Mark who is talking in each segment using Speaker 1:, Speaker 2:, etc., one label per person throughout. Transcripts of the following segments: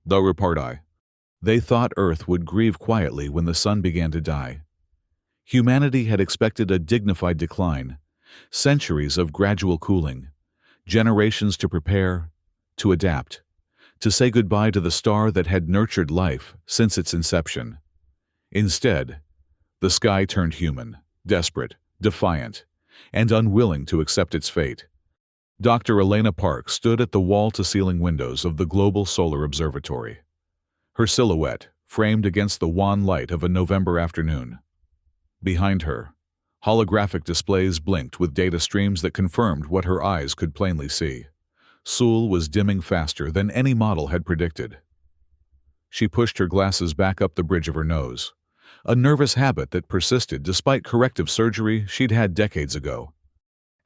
Speaker 1: The reparti. They thought Earth would grieve quietly when the sun began to die. Humanity had expected a dignified decline, centuries of gradual cooling, generations to prepare, to adapt, to say goodbye to the star that had nurtured life since its inception. Instead, the sky turned human, desperate, defiant, and unwilling to accept its fate. Dr. Elena Park stood at the wall-to-ceiling windows of the Global Solar Observatory, her silhouette framed against the wan light of a November afternoon. Behind her, holographic displays blinked with data streams that confirmed what her eyes could plainly see. Soul was dimming faster than any model had predicted. She pushed her glasses back up the bridge of her nose, a nervous habit that persisted despite corrective surgery she'd had decades ago.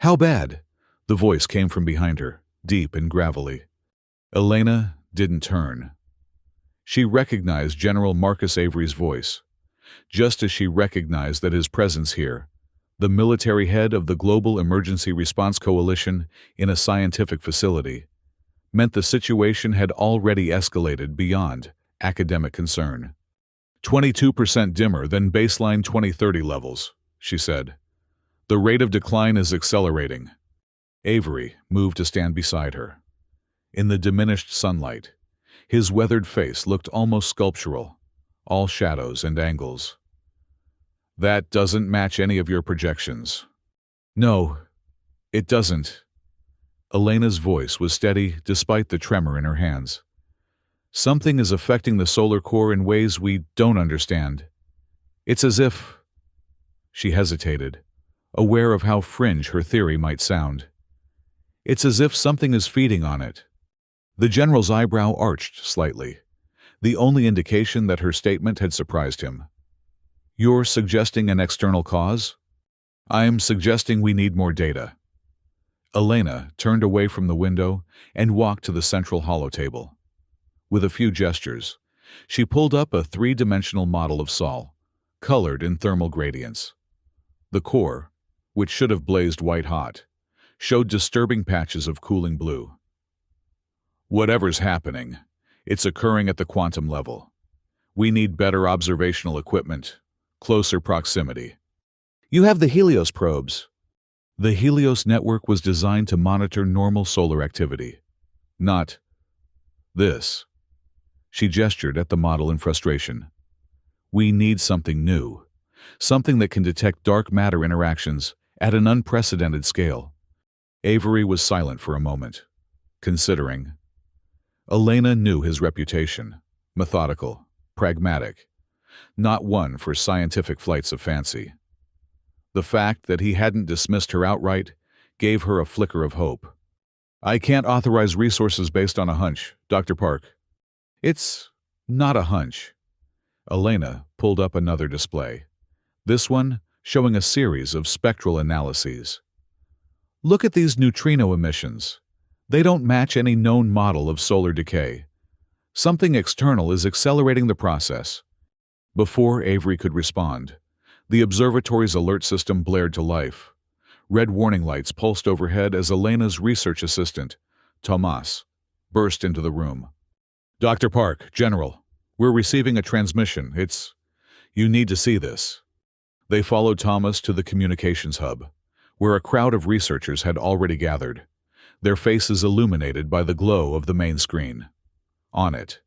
Speaker 1: "How bad?" The voice came from behind her, deep and gravelly. Elena didn't turn. She recognized General Marcus Avery's voice, just as she recognized that his presence here, the military head of the Global Emergency Response Coalition in a scientific facility, meant the situation had already escalated beyond academic concern. 22% dimmer than baseline 2030 levels, she said. The rate of decline is accelerating. Avery moved to stand beside her. In the diminished sunlight, his weathered face looked almost sculptural, all shadows and angles. "That doesn't match any of your projections." "No, it doesn't." Elena's voice was steady despite the tremor in her hands. "Something is affecting the solar core in ways we don't understand. It's as if—" She hesitated, aware of how fringe her theory might sound. "It's as if something is feeding on it." The general's eyebrow arched slightly, the only indication that her statement had surprised him. "You're suggesting an external cause?" "I'm suggesting we need more data." Elena turned away from the window and walked to the central holotable. With a few gestures, she pulled up a three-dimensional model of Sol, colored in thermal gradients. The core, which should have blazed white-hot, showed disturbing patches of cooling blue. "Whatever's happening, it's occurring at the quantum level. We need better observational equipment, closer proximity." "You have the Helios probes." The Helios network was designed to monitor normal solar activity. Not this. She gestured at the model in frustration. "We need something new, something that can detect dark matter interactions at an unprecedented scale." Avery was silent for a moment, considering. Elena knew his reputation: methodical, pragmatic, not one for scientific flights of fancy. The fact that he hadn't dismissed her outright gave her a flicker of hope. "I can't authorize resources based on a hunch, Dr. Park." "It's not a hunch." Elena pulled up another display, this one showing a series of spectral analyses. "Look at these neutrino emissions. They don't match any known model of solar decay. Something external is accelerating the process." Before Avery could respond, the observatory's alert system blared to life. Red warning lights pulsed overhead as Elena's research assistant, Tomas, burst into the room. "Dr. Park, General, we're receiving a transmission. You need to see this." They followed Thomas to the communications hub, where a crowd of researchers had already gathered, their faces illuminated by the glow of the main screen. On it,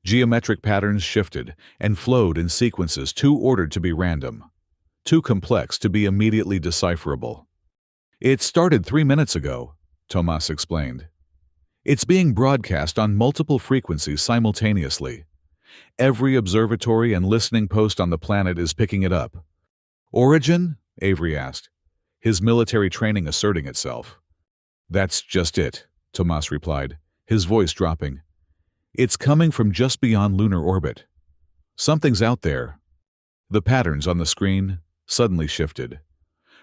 Speaker 1: geometric patterns shifted and flowed in sequences too ordered to be random, too complex to be immediately decipherable. "It started 3 minutes ago," Tomas explained. "It's being broadcast on multiple frequencies simultaneously. Every observatory and listening post on the planet is picking it up." "Origin?" Avery asked, his military training asserting itself. "That's just it," Tomas replied, his voice dropping. "It's coming from just beyond lunar orbit. Something's out there." The patterns on the screen suddenly shifted,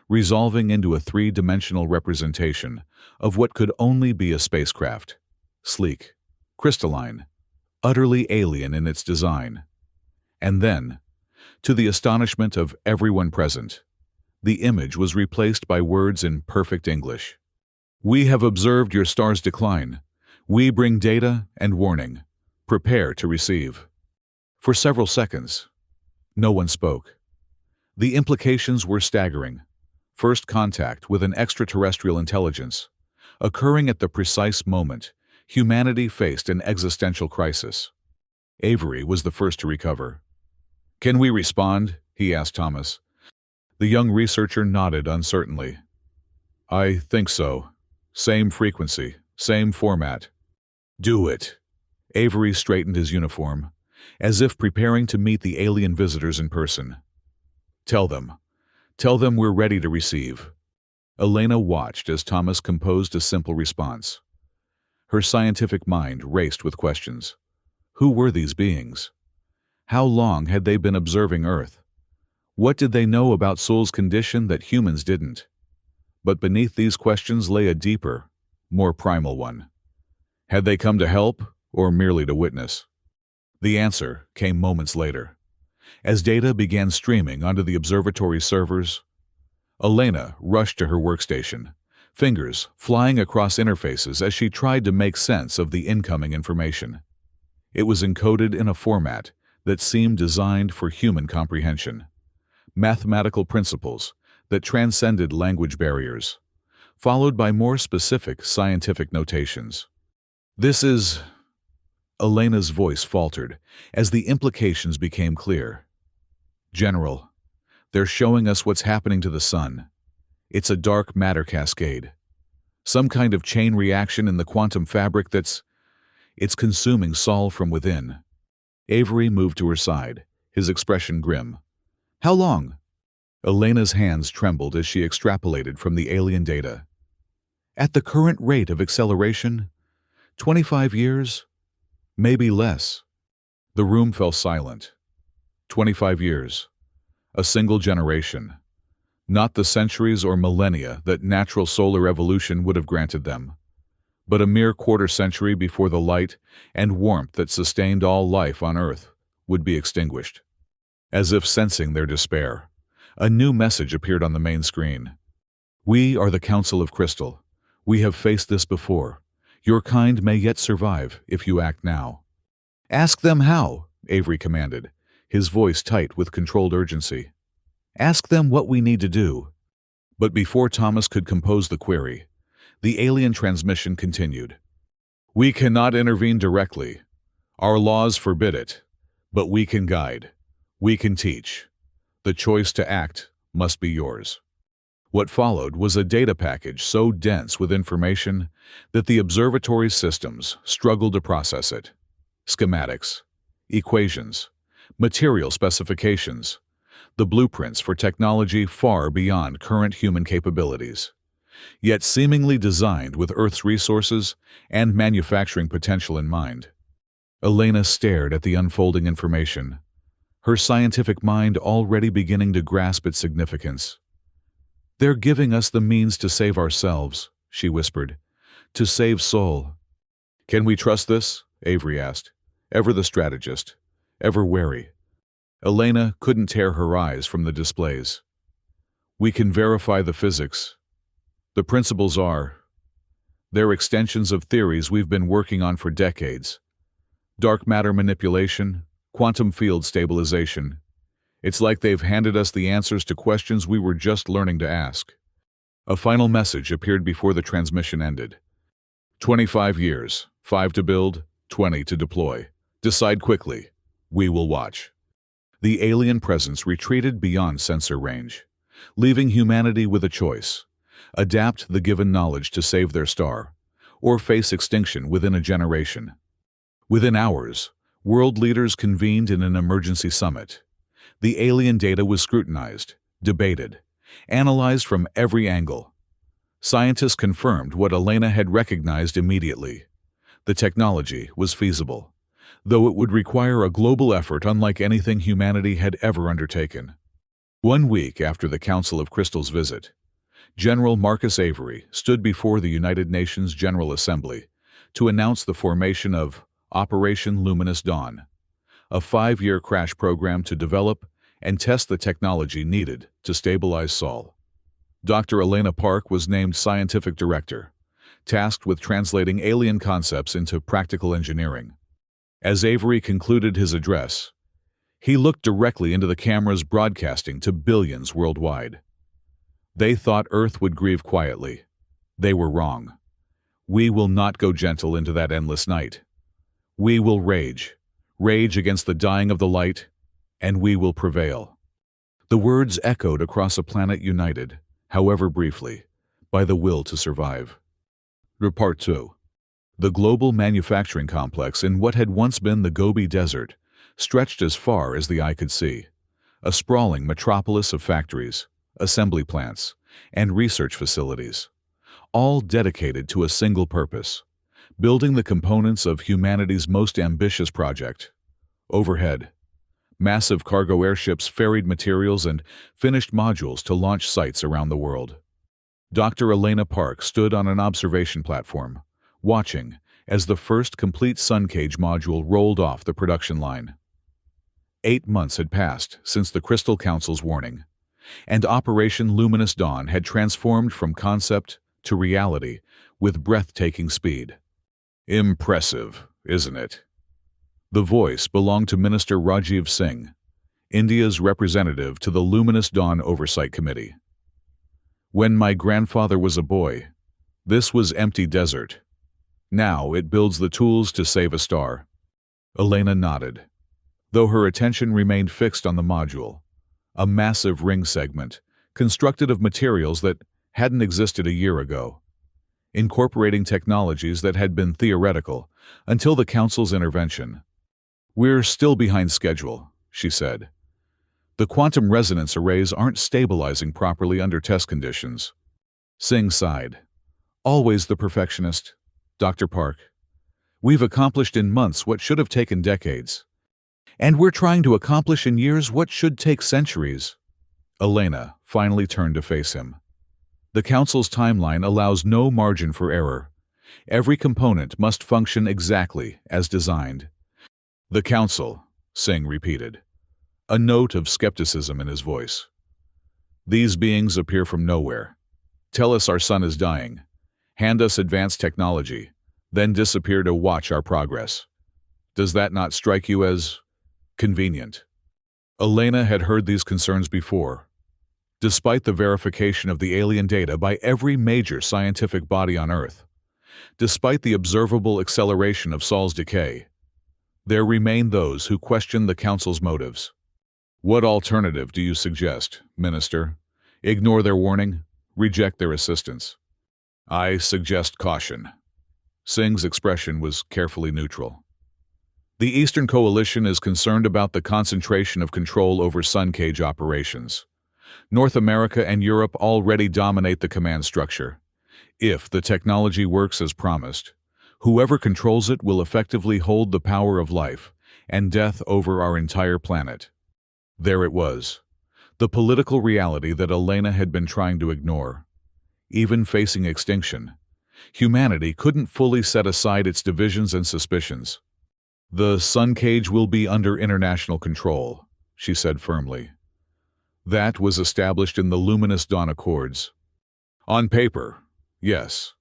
Speaker 1: resolving into a three-dimensional representation of what could only be a spacecraft. Sleek, crystalline, utterly alien in its design. And then, to the astonishment of everyone present, the image was replaced by words in perfect English. "We have observed your star's decline. We bring data and warning. Prepare to receive. For several seconds, no one spoke. The implications were staggering. First contact with an extraterrestrial intelligence, occurring at the precise moment humanity faced an existential crisis. Avery was the first to recover. "Can we respond?" he asked Thomas. The young researcher nodded uncertainly. "I think so. Same frequency, same format." "Do it." Avery straightened his uniform, as if preparing to meet the alien visitors in person. Tell them we're ready to receive." Elena watched as Thomas composed a simple response. Her scientific mind raced with questions. Who were these beings? How long had they been observing Earth? What did they know about Sol's condition that humans didn't? But beneath these questions lay a deeper, more primal one. Had they come to help, or merely to witness? The answer came moments later. As data began streaming onto the observatory servers, Elena rushed to her workstation, fingers flying across interfaces as she tried to make sense of the incoming information. It was encoded in a format that seemed designed for human comprehension. Mathematical principles that transcended language barriers, followed by more specific scientific notations. "This is..." Elena's voice faltered as the implications became clear. "General, they're showing us what's happening to the sun. It's a dark matter cascade. Some kind of chain reaction in the quantum fabric it's consuming Sol from within." Avery moved to her side, his expression grim. "How long?" Elena's hands trembled as she extrapolated from the alien data. "At the current rate of acceleration, 25 years, maybe less." The room fell silent. 25 years. A single generation. Not the centuries or millennia that natural solar evolution would have granted them, but a mere quarter century before the light and warmth that sustained all life on Earth would be extinguished. As if sensing their despair, a new message appeared on the main screen. "We are the Council of Crystal. We have faced this before. Your kind may yet survive if you act now." "Ask them how," Avery commanded, his voice tight with controlled urgency. "Ask them what we need to do." But before Thomas could compose the query, the alien transmission continued. "We cannot intervene directly. Our laws forbid it. But we can guide. We can teach. The choice to act must be yours." What followed was a data package so dense with information that the observatory's systems struggled to process it. Schematics, equations, material specifications, the blueprints for technology far beyond current human capabilities, yet seemingly designed with Earth's resources and manufacturing potential in mind. Elena stared at the unfolding information, her scientific mind already beginning to grasp its significance. "They're giving us the means to save ourselves," she whispered, "to save Sol." "Can we trust this?" Avery asked, ever the strategist, ever wary. Elena couldn't tear her eyes from the displays. "We can verify the physics. The principles they're extensions of theories we've been working on for decades. Dark matter manipulation, quantum field stabilization. It's like they've handed us the answers to questions we were just learning to ask." A final message appeared before the transmission ended. 25 years, 5 to build, 20 to deploy. Decide quickly. We will watch." The alien presence retreated beyond sensor range, leaving humanity with a choice: adapt the given knowledge to save their star, or face extinction within a generation. Within hours, world leaders convened in an emergency summit. The alien data was scrutinized, debated, analyzed from every angle. Scientists confirmed what Elena had recognized immediately. The technology was feasible, though it would require a global effort unlike anything humanity had ever undertaken. 1 week after the Council of Crystal's visit, General Marcus Avery stood before the United Nations General Assembly to announce the formation of Operation Luminous Dawn, a 5-year crash program to develop and test the technology needed to stabilize Sol. Dr. Elena Park was named Scientific Director, tasked with translating alien concepts into practical engineering. As Avery concluded his address, he looked directly into the cameras broadcasting to billions worldwide. They thought Earth would grieve quietly. They were wrong. We will not go gentle into that endless night. We will rage against the dying of the light, and we will prevail. The words echoed across a planet united, however briefly, by the will to survive. Part 2. The global manufacturing complex in what had once been the Gobi Desert stretched as far as the eye could see, a sprawling metropolis of factories, assembly plants, and research facilities, all dedicated to a single purpose: building the components of humanity's most ambitious project. Overhead, massive cargo airships ferried materials and finished modules to launch sites around the world. Dr. Elena Park stood on an observation platform, watching as the first complete sun cage module rolled off the production line. 8 months had passed since the Crystal Council's warning, and Operation Luminous Dawn had transformed from concept to reality with breathtaking speed. Impressive, isn't it? The voice belonged to Minister Rajiv Singh, India's representative to the Luminous Dawn Oversight Committee. When my grandfather was a boy, this was empty desert. Now it builds the tools to save a star. Elena nodded, though her attention remained fixed on the module, a massive ring segment constructed of materials that hadn't existed a year ago, incorporating technologies that had been theoretical until the Council's intervention. "We're still behind schedule," she said. "The quantum resonance arrays aren't stabilizing properly under test conditions." Singh sighed. "Always the perfectionist, Dr. Park. We've accomplished in months what should have taken decades. And we're trying to accomplish in years what should take centuries." Elena finally turned to face him. "The Council's timeline allows no margin for error. Every component must function exactly as designed." "The Council," Singh repeated, a note of skepticism in his voice. "These beings appear from nowhere. Tell us our sun is dying. Hand us advanced technology, then disappear to watch our progress. Does that not strike you as convenient?" Elena had heard these concerns before. Despite the verification of the alien data by every major scientific body on Earth, despite the observable acceleration of Sol's decay, there remain those who question the Council's motives. "What alternative do you suggest, Minister? Ignore their warning? Reject their assistance?" "I suggest caution." Singh's expression was carefully neutral. "The Eastern Coalition is concerned about the concentration of control over sun cage operations. North America and Europe already dominate the command structure. If the technology works as promised, whoever controls it will effectively hold the power of life and death over our entire planet." There it was, the political reality that Elena had been trying to ignore. Even facing extinction, humanity couldn't fully set aside its divisions and suspicions. "The sun cage will be under international control," she said firmly. "That was established in the Luminous Dawn Accords." "On paper, yes."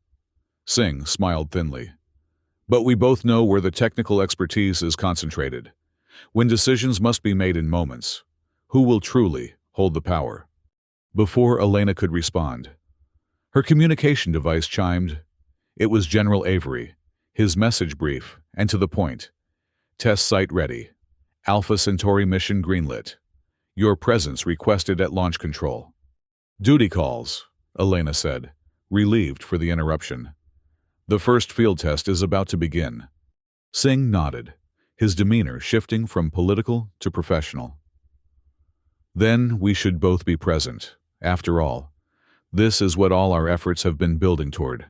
Speaker 1: Singh smiled thinly. "But we both know where the technical expertise is concentrated. When decisions must be made in moments, who will truly hold the power?" Before Elena could respond, her communication device chimed. It was General Avery, his message brief and to the point. "Test site ready. Alpha Centauri mission greenlit. Your presence requested at launch control." "Duty calls," Elena said, relieved for the interruption. "The first field test is about to begin." Singh nodded, his demeanor shifting from political to professional. "Then we should both be present. After all, this is what all our efforts have been building toward."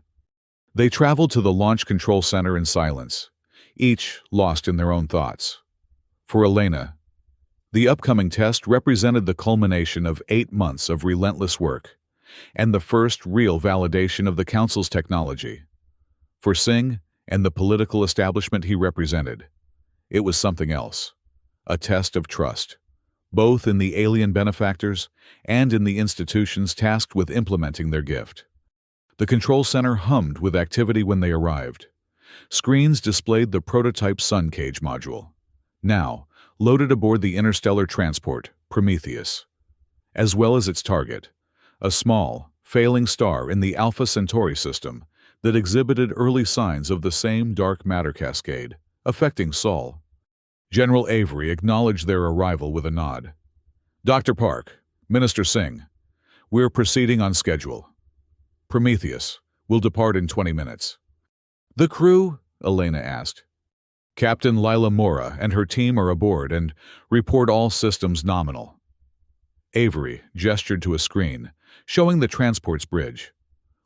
Speaker 1: They traveled to the Launch Control Center in silence, each lost in their own thoughts. For Elena, the upcoming test represented the culmination of 8 months of relentless work, and the first real validation of the Council's technology. For Singh and the political establishment he represented, it was something else, a test of trust, both in the alien benefactors and in the institutions tasked with implementing their gift. The control center hummed with activity when they arrived. Screens displayed the prototype sun cage module, now loaded aboard the interstellar transport, Prometheus, as well as its target, a small, failing star in the Alpha Centauri system that exhibited early signs of the same dark matter cascade, affecting Sol. General Avery acknowledged their arrival with a nod. "Dr. Park, Minister Singh, we're proceeding on schedule. Prometheus will depart in 20 minutes. "The crew?" Elena asked. "Captain Lila Mora and her team are aboard and report all systems nominal." Avery gestured to a screen, showing the transport's bridge,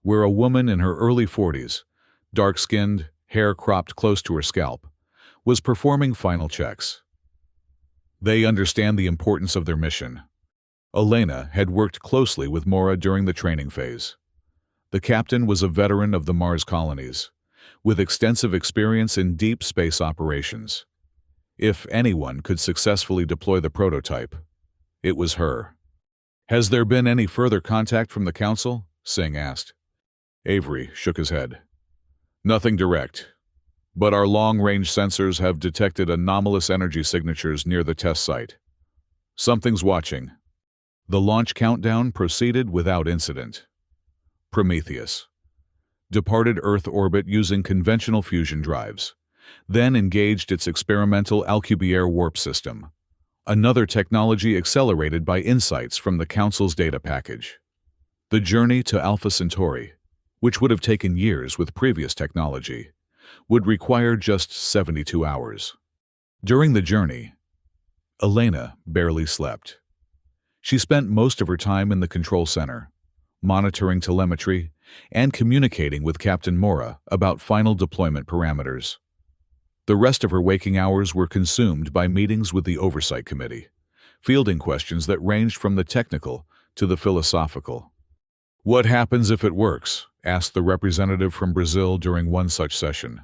Speaker 1: where a woman in her early 40s, dark-skinned, hair cropped close to her scalp, was performing final checks. They understand the importance of their mission. Elena had worked closely with Mora during the training phase. The captain was a veteran of the Mars colonies, with extensive experience in deep space operations. If anyone could successfully deploy the prototype, it was her. "Has there been any further contact from the Council?" Singh asked. Avery shook his head. "Nothing direct, but our long-range sensors have detected anomalous energy signatures near the test site. Something's watching." The launch countdown proceeded without incident. Prometheus departed Earth orbit using conventional fusion drives, then engaged its experimental Alcubierre warp system, another technology accelerated by insights from the Council's data package. The journey to Alpha Centauri, which would have taken years with previous technology, would require just 72 hours. During the journey, Elena barely slept. She spent most of her time in the control center, monitoring telemetry and communicating with Captain Mora about final deployment parameters. The rest of her waking hours were consumed by meetings with the Oversight Committee, fielding questions that ranged from the technical to the philosophical. "What happens if it works?" asked the representative from Brazil during one such session.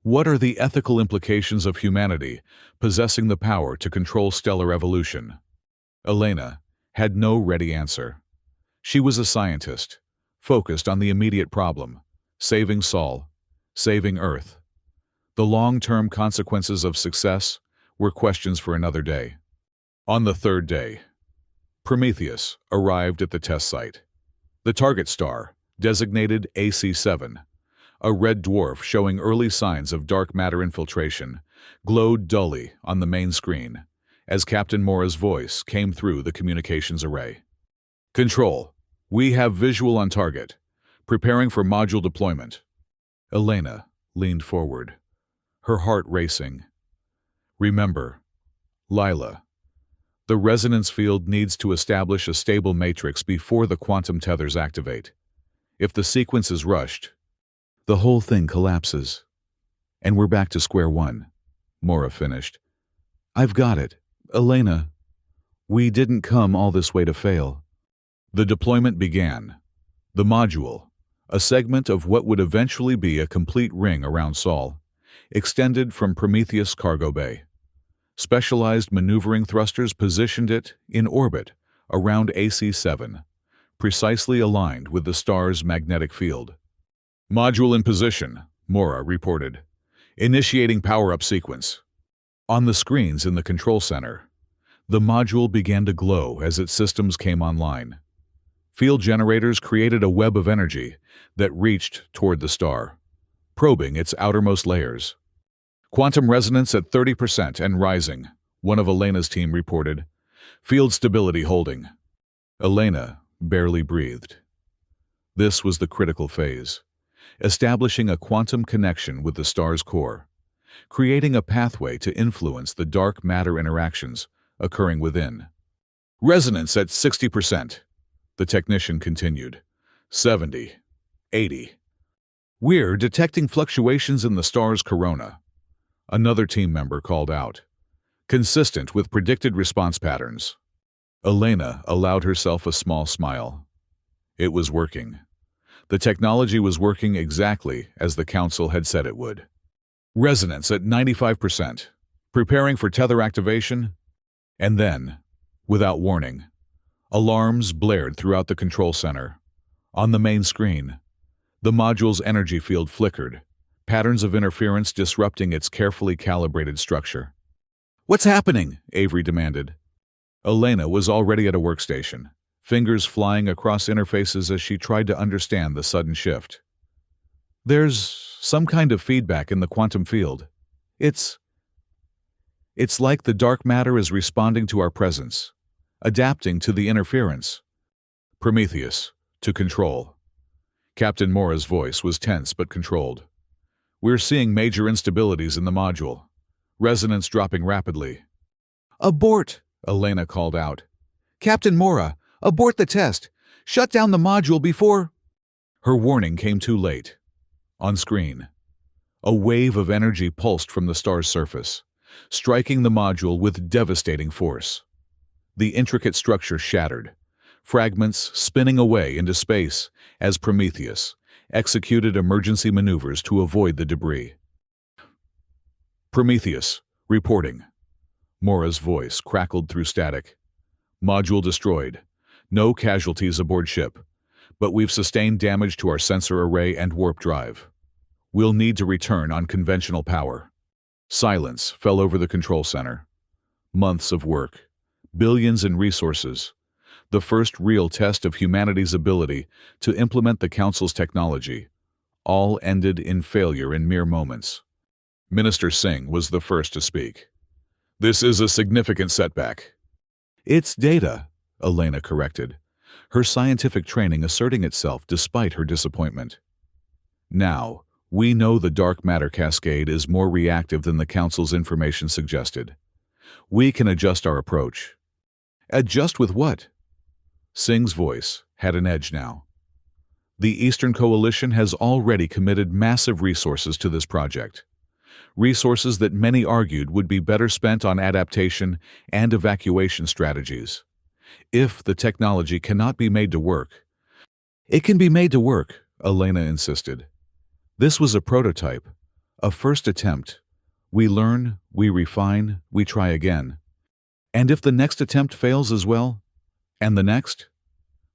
Speaker 1: "What are the ethical implications of humanity possessing the power to control stellar evolution?" Elena had no ready answer. She was a scientist, focused on the immediate problem, saving Sol, saving Earth. The long-term consequences of success were questions for another day. On the third day, Prometheus arrived at the test site. The target star, designated AC-7, a red dwarf showing early signs of dark matter infiltration, glowed dully on the main screen as Captain Mora's voice came through the communications array. "Control, we have visual on target. Preparing for module deployment." Elena leaned forward, her heart racing. "Remember, Lila, the resonance field needs to establish a stable matrix before the quantum tethers activate. If the sequence is rushed, the whole thing collapses. And we're back to square one," Mora finished. "I've got it, Elena. We didn't come all this way to fail." The deployment began. The module, a segment of what would eventually be a complete ring around Sol, extended from Prometheus cargo bay. Specialized maneuvering thrusters positioned it in orbit around AC-7, precisely aligned with the star's magnetic field. "Module in position," Mora reported, "initiating power-up sequence." On the screens in the control center, the module began to glow as its systems came online. Field generators created a web of energy that reached toward the star, probing its outermost layers. "Quantum resonance at 30% and rising," one of Elena's team reported. "Field stability holding." Elena barely breathed. This was the critical phase, establishing a quantum connection with the star's core, creating a pathway to influence the dark matter interactions occurring within. "Resonance at 60%, the technician continued. 70, 80. "We're detecting fluctuations in the star's corona," another team member called out, consistent with predicted response patterns. Elena allowed herself a small smile. It was working. The technology was working exactly as the Council had said it would. "Resonance at 95%, preparing for tether activation." And then, without warning, alarms blared throughout the control center. On the main screen, the module's energy field flickered, patterns of interference disrupting its carefully calibrated structure. "What's happening?" Avery demanded. Elena was already at a workstation, fingers flying across interfaces as she tried to understand the sudden shift. "There's some kind of feedback in the quantum field. It's like the dark matter is responding to our presence, adapting to the interference." "Prometheus, to control." Captain Mora's voice was tense but controlled. "We're seeing major instabilities in the module. Resonance dropping rapidly." "Abort!" Elena called out. "Captain Mora, abort the test! Shut down the module before—" Her warning came too late. On screen, a wave of energy pulsed from the star's surface, striking the module with devastating force. The intricate structure shattered, fragments spinning away into space as Prometheus executed emergency maneuvers to avoid the debris. "Prometheus, reporting." Mora's voice crackled through static. "Module destroyed. No casualties aboard ship, but we've sustained damage to our sensor array and warp drive. We'll need to return on conventional power." Silence fell over the control center. Months of work, billions in resources, the first real test of humanity's ability to implement the Council's technology, all ended in failure in mere moments. Minister Singh was the first to speak. "This is a significant setback." "It's data," Elena corrected, her scientific training asserting itself despite her disappointment. "Now, we know the dark matter cascade is more reactive than the Council's information suggested. We can adjust our approach." "Adjust with what?" Singh's voice had an edge now. "The Eastern Coalition has already committed massive resources to this project. Resources that many argued would be better spent on adaptation and evacuation strategies. If the technology cannot be made to work—" "It can be made to work," Elena insisted. "This was a prototype, a first attempt. We learn, we refine, we try again. And if the next attempt fails as well? And the next?"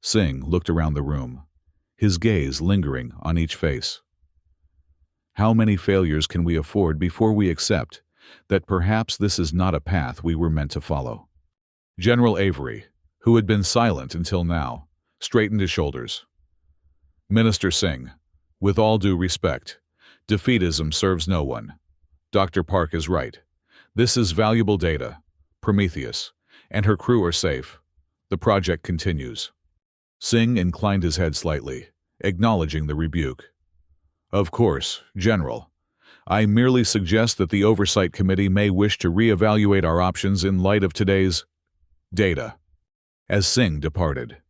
Speaker 1: Singh looked around the room, his gaze lingering on each face. "How many failures can we afford before we accept that perhaps this is not a path we were meant to follow?" General Avery, who had been silent until now, straightened his shoulders. "Minister Singh, with all due respect, defeatism serves no one. Dr. Park is right. This is valuable data. Prometheus and her crew are safe. The project continues." Singh inclined his head slightly, acknowledging the rebuke. "Of course, General. I merely suggest that the Oversight Committee may wish to reevaluate our options in light of today's data." As Singh departed,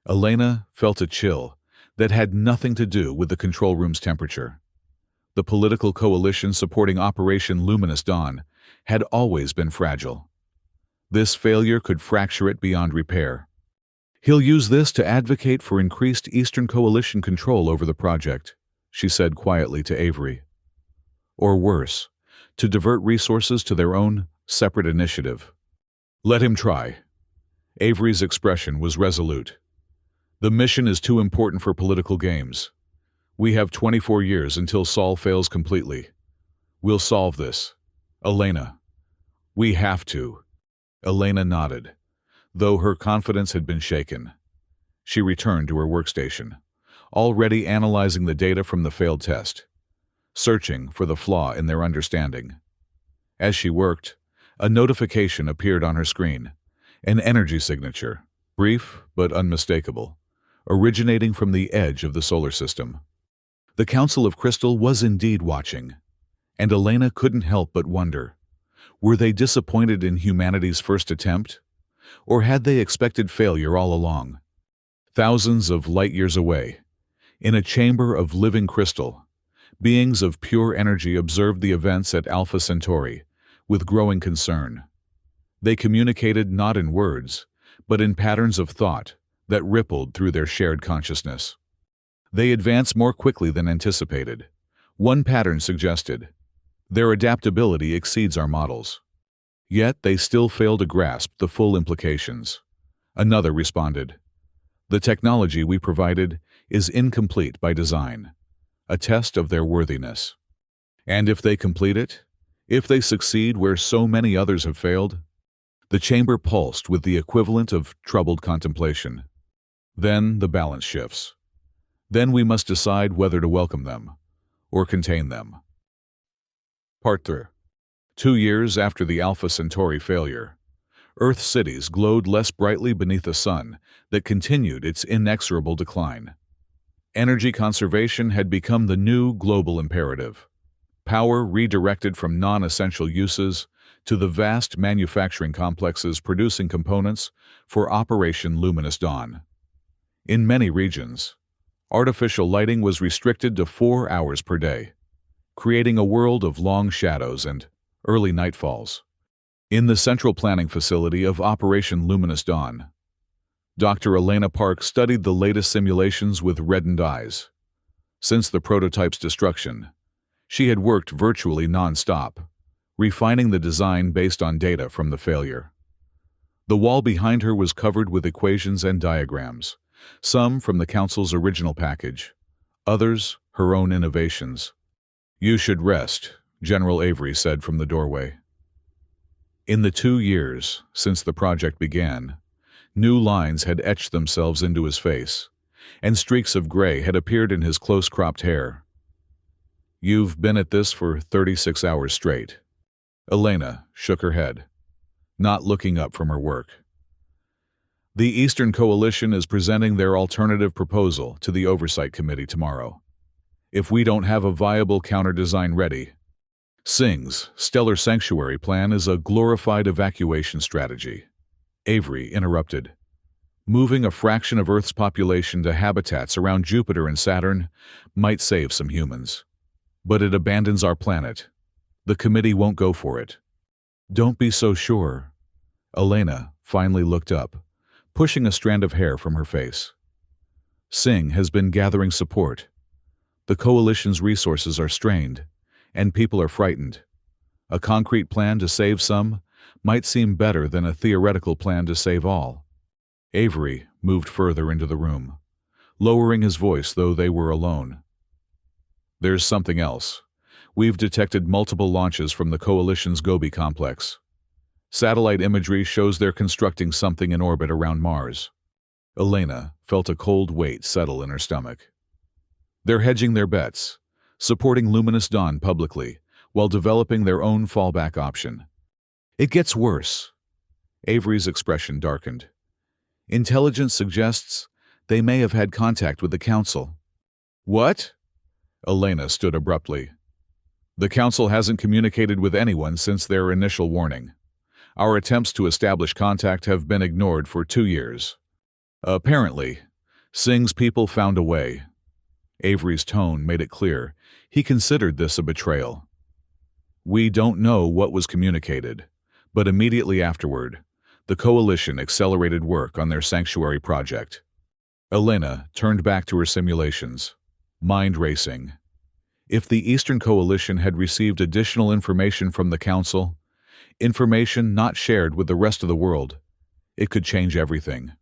Speaker 1: Elena felt a chill that had nothing to do with the control room's temperature. The political coalition supporting Operation Luminous Dawn had always been fragile. This failure could fracture it beyond repair. "He'll use this to advocate for increased Eastern Coalition control over the project," she said quietly to Avery. "Or worse, to divert resources to their own separate initiative." "Let him try." Avery's expression was resolute. "The mission is too important for political games. We have 24 years until Sol fails completely. We'll solve this. Elena. We have to." Elena nodded, though her confidence had been shaken. She returned to her workstation, already analyzing the data from the failed test, searching for the flaw in their understanding. As she worked, a notification appeared on her screen, an energy signature, brief but unmistakable, originating from the edge of the solar system. The Council of Crystal was indeed watching, and Elena couldn't help but wonder, were they disappointed in humanity's first attempt? Or had they expected failure all along? Thousands of light-years away, in a chamber of living crystal, beings of pure energy observed the events at Alpha Centauri with growing concern. They communicated not in words, but in patterns of thought that rippled through their shared consciousness. They advanced more quickly than anticipated. One pattern suggested, "Their adaptability exceeds our models." Yet they still fail to grasp the full implications. Another responded, "The technology we provided is incomplete by design, a test of their worthiness." And if they complete it? If they succeed where so many others have failed? The chamber pulsed with the equivalent of troubled contemplation. Then the balance shifts. Then we must decide whether to welcome them or contain them. Part 3. 2 years after the Alpha Centauri failure, Earth's cities glowed less brightly beneath a sun that continued its inexorable decline. Energy conservation had become the new global imperative. Power redirected from non-essential uses to the vast manufacturing complexes producing components for Operation Luminous Dawn. In many regions, artificial lighting was restricted to 4 hours per day, creating a world of long shadows and early nightfalls. In the central planning facility of Operation Luminous Dawn, Dr. Elena Park studied the latest simulations with reddened eyes. Since the prototype's destruction, she had worked virtually non-stop, refining the design based on data from the failure. The wall behind her was covered with equations and diagrams, some from the Council's original package, others her own innovations. "You should rest," General Avery said from the doorway. In the 2 years since the project began, new lines had etched themselves into his face, and streaks of gray had appeared in his close-cropped hair. "You've been at this for 36 hours straight." Elena shook her head, not looking up from her work. "The Eastern Coalition is presenting their alternative proposal to the Oversight Committee tomorrow. If we don't have a viable counter-design ready, Singh's Stellar Sanctuary plan is a glorified evacuation strategy." Avery interrupted. "Moving a fraction of Earth's population to habitats around Jupiter and Saturn might save some humans. But it abandons our planet. The committee won't go for it." "Don't be so sure." Elena finally looked up, pushing a strand of hair from her face. "Singh has been gathering support. The coalition's resources are strained, and people are frightened. A concrete plan to save some might seem better than a theoretical plan to save all." Avery moved further into the room, lowering his voice though they were alone. "There's something else. We've detected multiple launches from the Coalition's Gobi complex. Satellite imagery shows they're constructing something in orbit around Mars." Elena felt a cold weight settle in her stomach. "They're hedging their bets, supporting Luminous Dawn publicly, while developing their own fallback option." "It gets worse." Avery's expression darkened. "Intelligence suggests they may have had contact with the Council." "What?" Elena stood abruptly. "The Council hasn't communicated with anyone since their initial warning. Our attempts to establish contact have been ignored for 2 years. Apparently, Singh's people found a way." Avery's tone made it clear he considered this a betrayal. "We don't know what was communicated, but immediately afterward, the Coalition accelerated work on their sanctuary project." Elena turned back to her simulations, mind racing. If the Eastern Coalition had received additional information from the Council, information not shared with the rest of the world, it could change everything.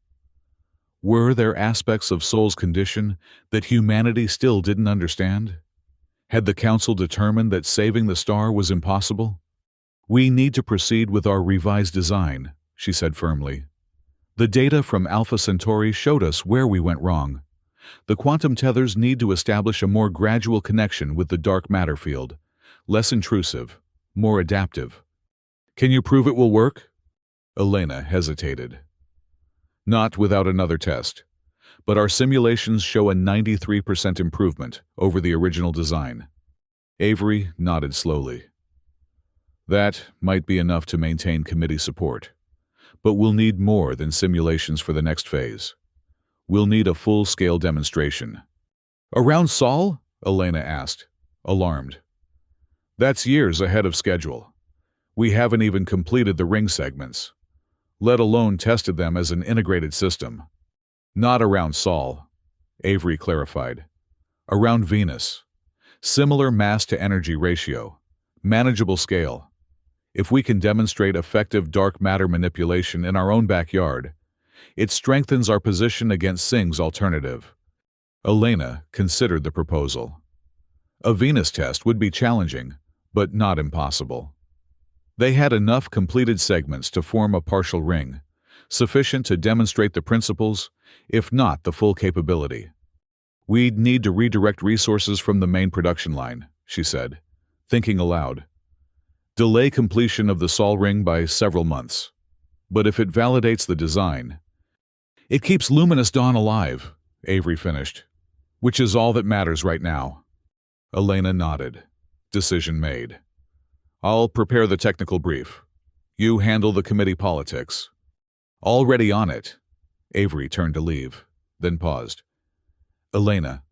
Speaker 1: Were there aspects of Sol's condition that humanity still didn't understand? Had the Council determined that saving the star was impossible? "We need to proceed with our revised design," she said firmly. "The data from Alpha Centauri showed us where we went wrong. The quantum tethers need to establish a more gradual connection with the dark matter field, less intrusive, more adaptive." "Can you prove it will work?" Elena hesitated. "Not without another test, but our simulations show a 93% improvement over the original design." Avery nodded slowly. "That might be enough to maintain committee support, but we'll need more than simulations for the next phase. We'll need a full-scale demonstration." "Around Sol?" Elena asked, alarmed. "That's years ahead of schedule. We haven't even completed the ring segments, let alone tested them as an integrated system." "Not around Sol," Avery clarified. "Around Venus. Similar mass-to-energy ratio, manageable scale. If we can demonstrate effective dark matter manipulation in our own backyard, it strengthens our position against Singh's alternative." Elena considered the proposal. A Venus test would be challenging, but not impossible. They had enough completed segments to form a partial ring, sufficient to demonstrate the principles, if not the full capability. We'd need to redirect resources from the main production line, she said, thinking aloud. Delay completion of the Sol ring by several months. But if it validates the design, it keeps Luminous Dawn alive, Avery finished, which is all that matters right now. Elena nodded. Decision made. I'll prepare the technical brief. You handle the committee politics. Already on it. Avery turned to leave, then paused. Elena,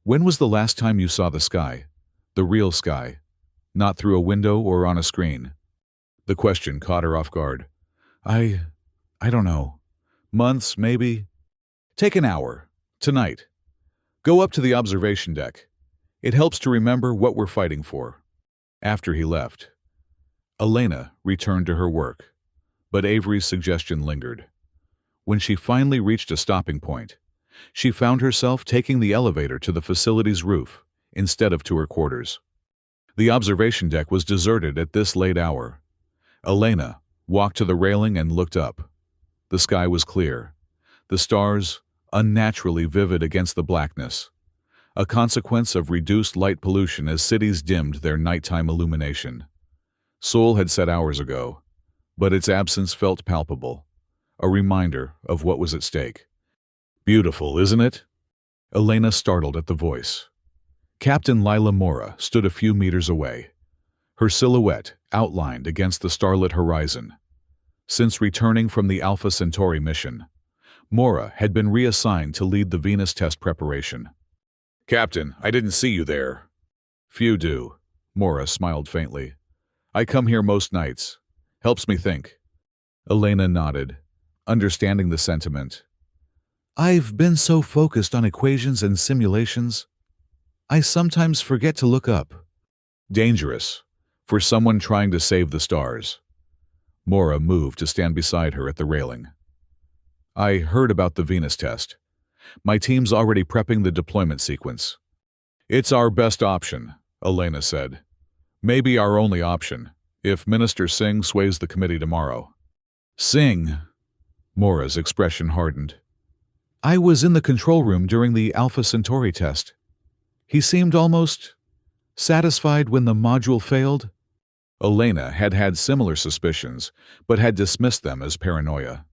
Speaker 1: when was the last time you saw the sky? The real sky, not through a window or on a screen? The question caught her off guard. I don't know. Months, maybe? Take an hour. Tonight. Go up to the observation deck. It helps to remember what we're fighting for. After he left, Elena returned to her work, but Avery's suggestion lingered. When she finally reached a stopping point, she found herself taking the elevator to the facility's roof instead of to her quarters. The observation deck was deserted at this late hour. Elena walked to the railing and looked up. The sky was clear, the stars unnaturally vivid against the blackness, a consequence of reduced light pollution as cities dimmed their nighttime illumination. Sol had set hours ago, but its absence felt palpable, a reminder of what was at stake. Beautiful, isn't it? Elena startled at the voice. Captain Lila Mora stood a few meters away, her silhouette outlined against the starlit horizon. Since returning from the Alpha Centauri mission, Mora had been reassigned to lead the Venus test preparation. Captain, I didn't see you there. Few do. Mora smiled faintly. I come here most nights. Helps me think. Elena nodded, understanding the sentiment. I've been so focused on equations and simulations, I sometimes forget to look up. Dangerous, for someone trying to save the stars. Mora moved to stand beside her at the railing. I heard about the Venus test. My team's already prepping the deployment sequence. It's our best option, Elena said. Maybe our only option, if Minister Singh sways the committee tomorrow. Singh? Mora's expression hardened. I was in the control room during the Alpha Centauri test. He seemed almost satisfied when the module failed. Elena had had similar suspicions, but had dismissed them as paranoia.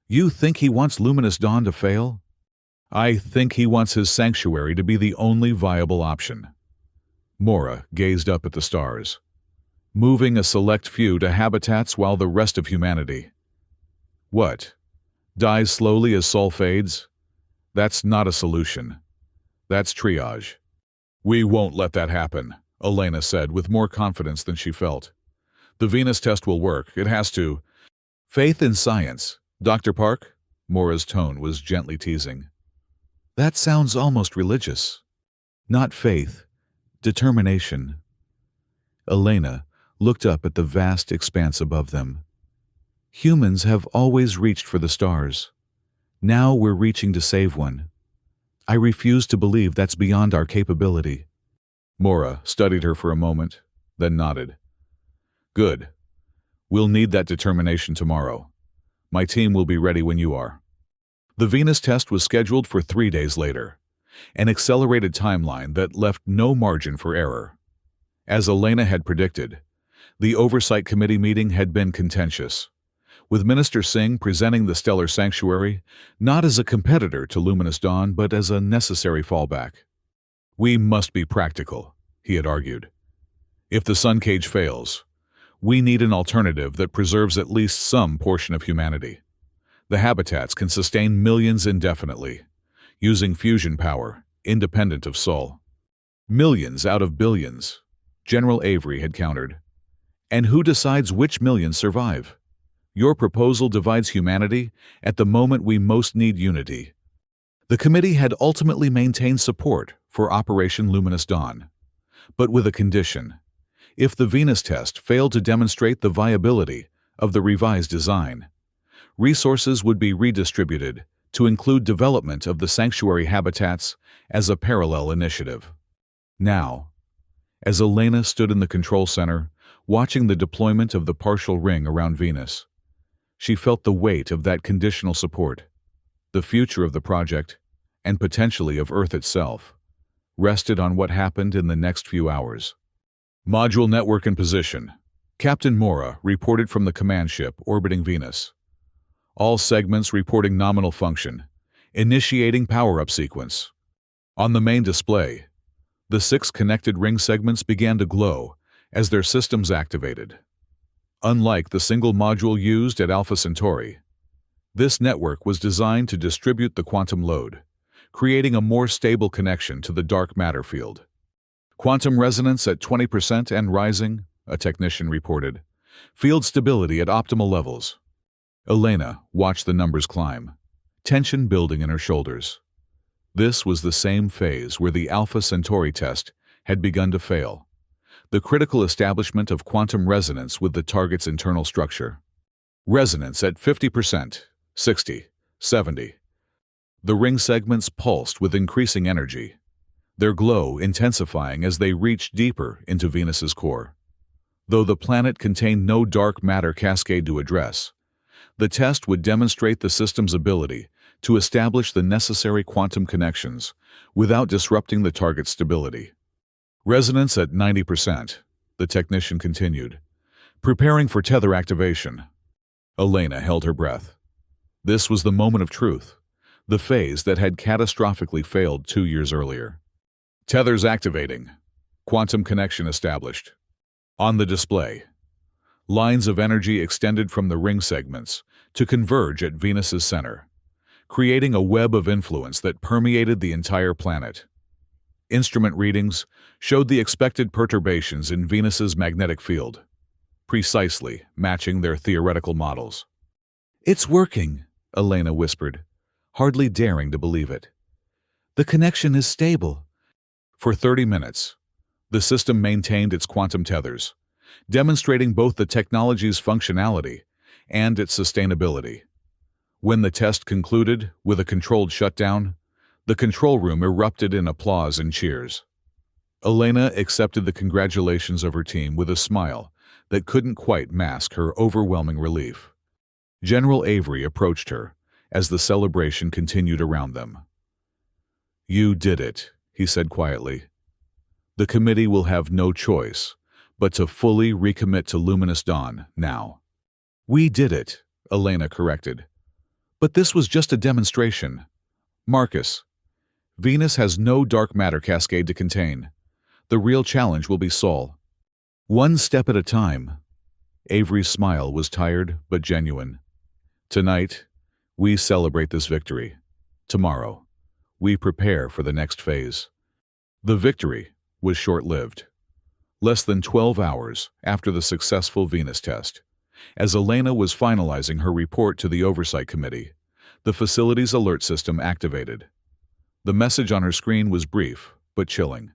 Speaker 1: You think he wants Luminous Dawn to fail? I think he wants his sanctuary to be the only viable option. Mora gazed up at the stars, moving a select few to habitats while the rest of humanity. What? Dies slowly as Sol fades? That's not a solution. That's triage. We won't let that happen, Elena said with more confidence than she felt. The Venus test will work. It has to. Faith in science, Dr. Park? Mora's tone was gently teasing. That sounds almost religious. Not faith, determination. Elena looked up at the vast expanse above them. Humans have always reached for the stars. Now we're reaching to save one. I refuse to believe that's beyond our capability. Mora studied her for a moment, then nodded. Good. We'll need that determination tomorrow. My team will be ready when you are. The Venus test was scheduled for 3 days later, an accelerated timeline that left no margin for error. As Elena had predicted, the Oversight Committee meeting had been contentious, with Minister Singh presenting the Stellar Sanctuary not as a competitor to Luminous Dawn but as a necessary fallback. We must be practical, he had argued. If the sun cage fails, we need an alternative that preserves at least some portion of humanity. The habitats can sustain millions indefinitely, using fusion power, independent of Sol. Millions out of billions, General Avery had countered. And who decides which millions survive? Your proposal divides humanity at the moment we most need unity. The committee had ultimately maintained support for Operation Luminous Dawn, but with a condition. If the Venus test failed to demonstrate the viability of the revised design, resources would be redistributed to include development of the sanctuary habitats as a parallel initiative. Now, as Elena stood in the control center, watching the deployment of the partial ring around Venus, she felt the weight of that conditional support. The future of the project, and potentially of Earth itself, rested on what happened in the next few hours. Module network in position. Captain Mora reported from the command ship orbiting Venus. All segments reporting nominal function. Initiating power-up sequence. On the main display, the 6 connected ring segments began to glow as their systems activated. Unlike the single module used at Alpha Centauri, this network was designed to distribute the quantum load, creating a more stable connection to the dark matter field. Quantum resonance at 20% and rising, a technician reported. Field stability at optimal levels. Elena watched the numbers climb, tension building in her shoulders. This was the same phase where the Alpha Centauri test had begun to fail. The critical establishment of quantum resonance with the target's internal structure. Resonance at 50%, 60, 70. The ring segments pulsed with increasing energy, their glow intensifying as they reached deeper into Venus's core. Though the planet contained no dark matter cascade to address, the test would demonstrate the system's ability to establish the necessary quantum connections without disrupting the target's stability. Resonance at 90%, the technician continued, preparing for tether activation. Elena held her breath. This was the moment of truth, the phase that had catastrophically failed 2 years earlier. Tethers activating. Quantum connection established. On the display, lines of energy extended from the ring segments to converge at Venus's center, creating a web of influence that permeated the entire planet. Instrument readings showed the expected perturbations in Venus's magnetic field, precisely matching their theoretical models. "It's working," Elena whispered, hardly daring to believe it. "The connection is stable." For 30 minutes, the system maintained its quantum tethers, demonstrating both the technology's functionality and its sustainability. When the test concluded with a controlled shutdown, the control room erupted in applause and cheers. Elena accepted the congratulations of her team with a smile that couldn't quite mask her overwhelming relief. General Avery approached her as the celebration continued around them. "You did it," he said quietly. "The committee will have no choice but to fully recommit to Luminous Dawn now." "We did it," Elena corrected. "But this was just a demonstration. Marcus, Venus has no dark matter cascade to contain. The real challenge will be Sol. One step at a time." Avery's smile was tired but genuine. "Tonight, we celebrate this victory. Tomorrow, we prepare for the next phase." The victory was short-lived. Less than 12 hours after the successful Venus test, as Elena was finalizing her report to the Oversight Committee, the facility's alert system activated. The message on her screen was brief but chilling.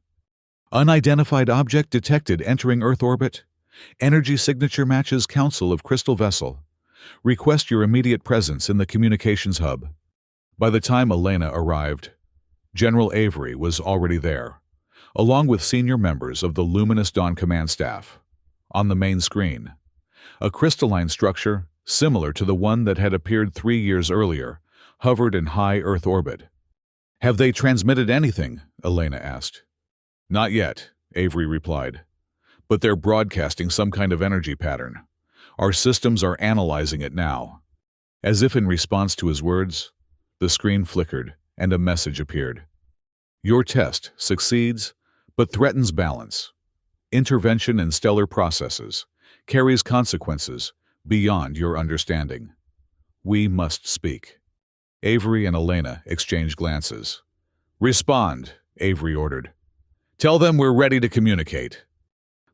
Speaker 1: "Unidentified object detected entering Earth orbit. Energy signature matches Council of Crystal Vessel. Request your immediate presence in the communications hub." By the time Elena arrived, General Avery was already there, along with senior members of the Luminous Dawn command staff. On the main screen, a crystalline structure, similar to the one that had appeared 3 years earlier, hovered in high Earth orbit. "Have they transmitted anything?" Elena asked. "Not yet," Avery replied. "But they're broadcasting some kind of energy pattern. Our systems are analyzing it now." As if in response to his words, the screen flickered and a message appeared. "Your test succeeds, but threatens balance. Intervention in stellar processes carries consequences beyond your understanding. We must speak." Avery and Elena exchanged glances. "Respond," Avery ordered. "Tell them we're ready to communicate."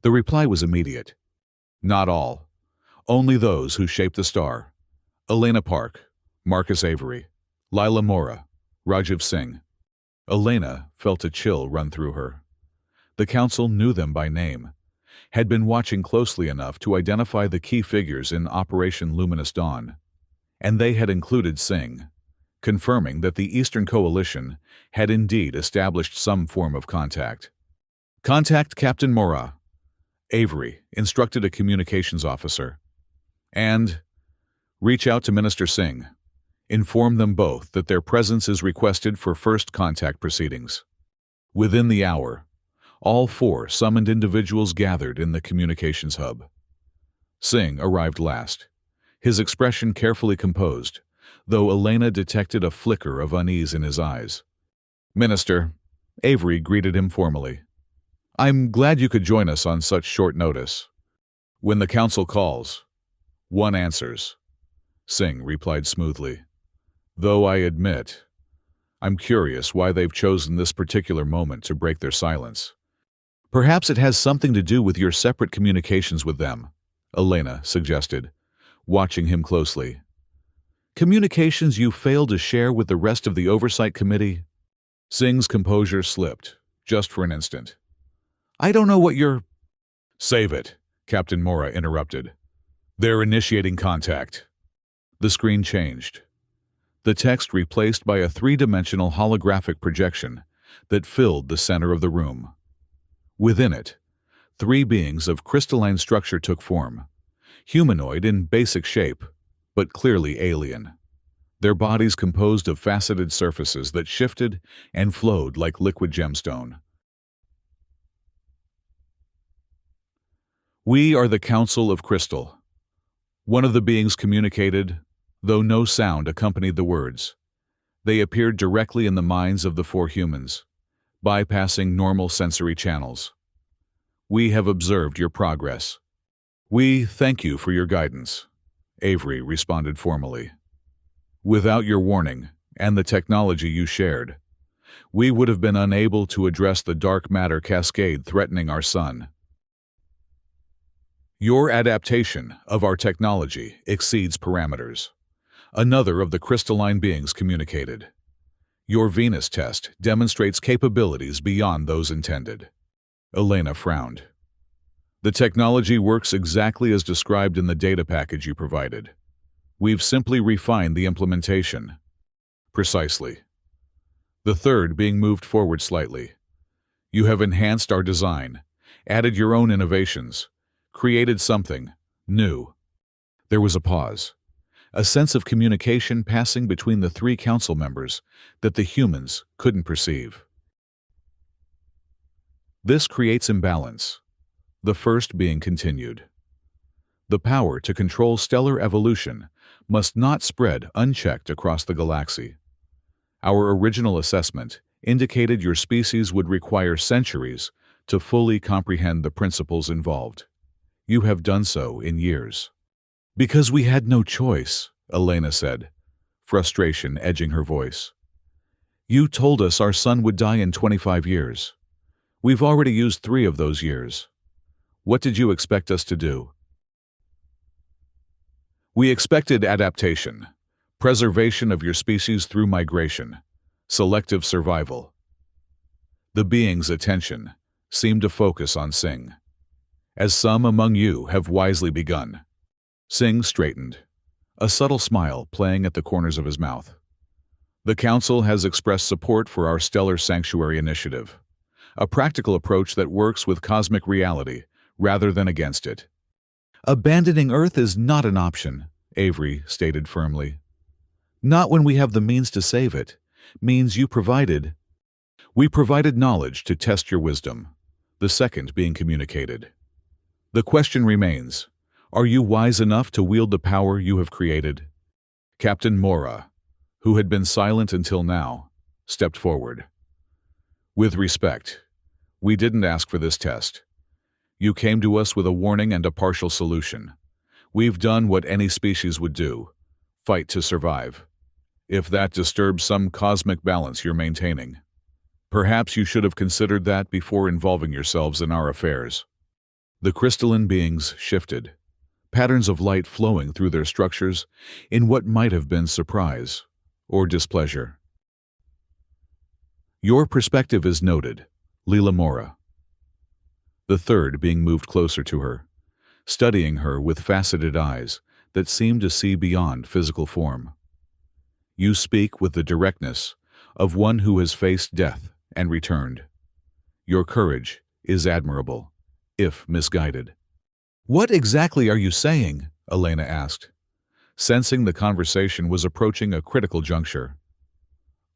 Speaker 1: The reply was immediate. "Not all. Only those who shaped the star. Elena Park, Marcus Avery, Lila Mora, Rajiv Singh." Elena felt a chill run through her. The council knew them by name, had been watching closely enough to identify the key figures in Operation Luminous Dawn, and they had included Singh, confirming that the Eastern Coalition had indeed established some form of contact. Contact Captain Mora, Avery instructed a communications officer. And reach out to Minister Singh. Inform them both that their presence is requested for first contact proceedings. Within the hour, all four summoned individuals gathered in the communications hub. Singh arrived last, his expression carefully composed, though Elena detected a flicker of unease in his eyes. Minister, Avery greeted him formally. I'm glad you could join us on such short notice. When the council calls, one answers, Singh replied smoothly. Though I admit, I'm curious why they've chosen this particular moment to break their silence. Perhaps it has something to do with your separate communications with them, Elena suggested, watching him closely. Communications you failed to share with the rest of the Oversight Committee? Singh's composure slipped, just for an instant. I don't know what you're... Save it, Captain Mora interrupted. They're initiating contact. The screen changed. The text replaced by a three-dimensional holographic projection that filled the center of the room. Within it, three beings of crystalline structure took form, humanoid in basic shape, but clearly alien. Their bodies composed of faceted surfaces that shifted and flowed like liquid gemstone. We are the Council of Crystal. One of the beings communicated, though no sound accompanied the words. They appeared directly in the minds of the four humans, bypassing normal sensory channels. We have observed your progress. We thank you for your guidance, Avery responded formally. Without your warning and the technology you shared, we would have been unable to address the dark matter cascade threatening our sun. Your adaptation of our technology exceeds parameters. Another of the crystalline beings communicated. Your Venus test demonstrates capabilities beyond those intended. Elena frowned. The technology works exactly as described in the data package you provided. We've simply refined the implementation. Precisely. The third being moved forward slightly. You have enhanced our design, added your own innovations, created something new. There was a pause, a sense of communication passing between the three council members that the humans couldn't perceive. This creates imbalance. The first being continued. The power to control stellar evolution must not spread unchecked across the galaxy. Our original assessment indicated your species would require centuries to fully comprehend the principles involved. You have done so in years. Because we had no choice, Elena said, frustration edging her voice. You told us our sun would die in 25 years. We've already used 3 of those years. What did you expect us to do? We expected adaptation, preservation of your species through migration, selective survival. The being's attention seemed to focus on Singh. As some among you have wisely begun. Singh straightened, a subtle smile playing at the corners of his mouth. The Council has expressed support for our Stellar Sanctuary initiative, a practical approach that works with cosmic reality rather than against it. Abandoning Earth is not an option, Avery stated firmly. Not when we have the means to save it. Means you provided. We provided knowledge to test your wisdom, the second being communicated. The question remains, are you wise enough to wield the power you have created? Captain Mora, who had been silent until now, stepped forward. With respect, we didn't ask for this test. You came to us with a warning and a partial solution. We've done what any species would do, fight to survive. If that disturbs some cosmic balance you're maintaining, perhaps you should have considered that before involving yourselves in our affairs. The crystalline beings shifted, patterns of light flowing through their structures in what might have been surprise or displeasure. Your perspective is noted, Leela Mora. The third being moved closer to her, studying her with faceted eyes that seemed to see beyond physical form. You speak with the directness of one who has faced death and returned. Your courage is admirable, if misguided. "What exactly are you saying?" Elena asked, sensing the conversation was approaching a critical juncture.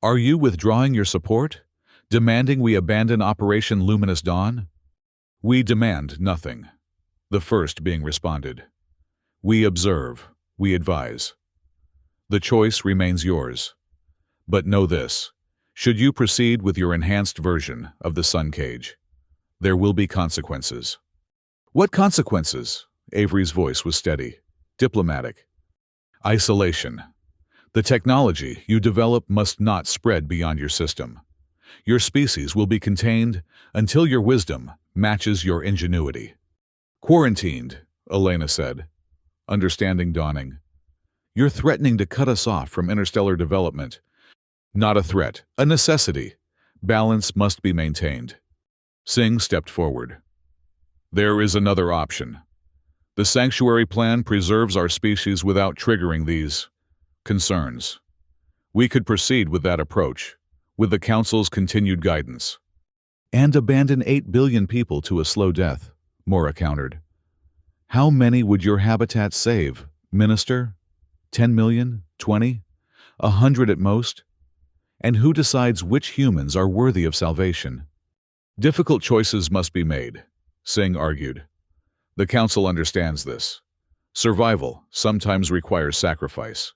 Speaker 1: "Are you withdrawing your support? Demanding we abandon Operation Luminous Dawn?" "We demand nothing," the first being responded. "We observe, we advise. The choice remains yours. But know this, should you proceed with your enhanced version of the Sun Cage, there will be consequences." "What consequences?" Avery's voice was steady, diplomatic. "Isolation. The technology you develop must not spread beyond your system. Your species will be contained until your wisdom matches your ingenuity." "Quarantined," Elena said, understanding dawning. "You're threatening to cut us off from interstellar development." "Not a threat, a necessity. Balance must be maintained." Singh stepped forward. "There is another option. The sanctuary plan preserves our species without triggering these concerns. We could proceed with that approach, with the Council's continued guidance." "And abandon 8 billion people to a slow death," Mora countered. "How many would your habitat save, Minister? 10 million? 20? 100 at most? And who decides which humans are worthy of salvation?" "Difficult choices must be made," Singh argued. "The Council understands this. Survival sometimes requires sacrifice."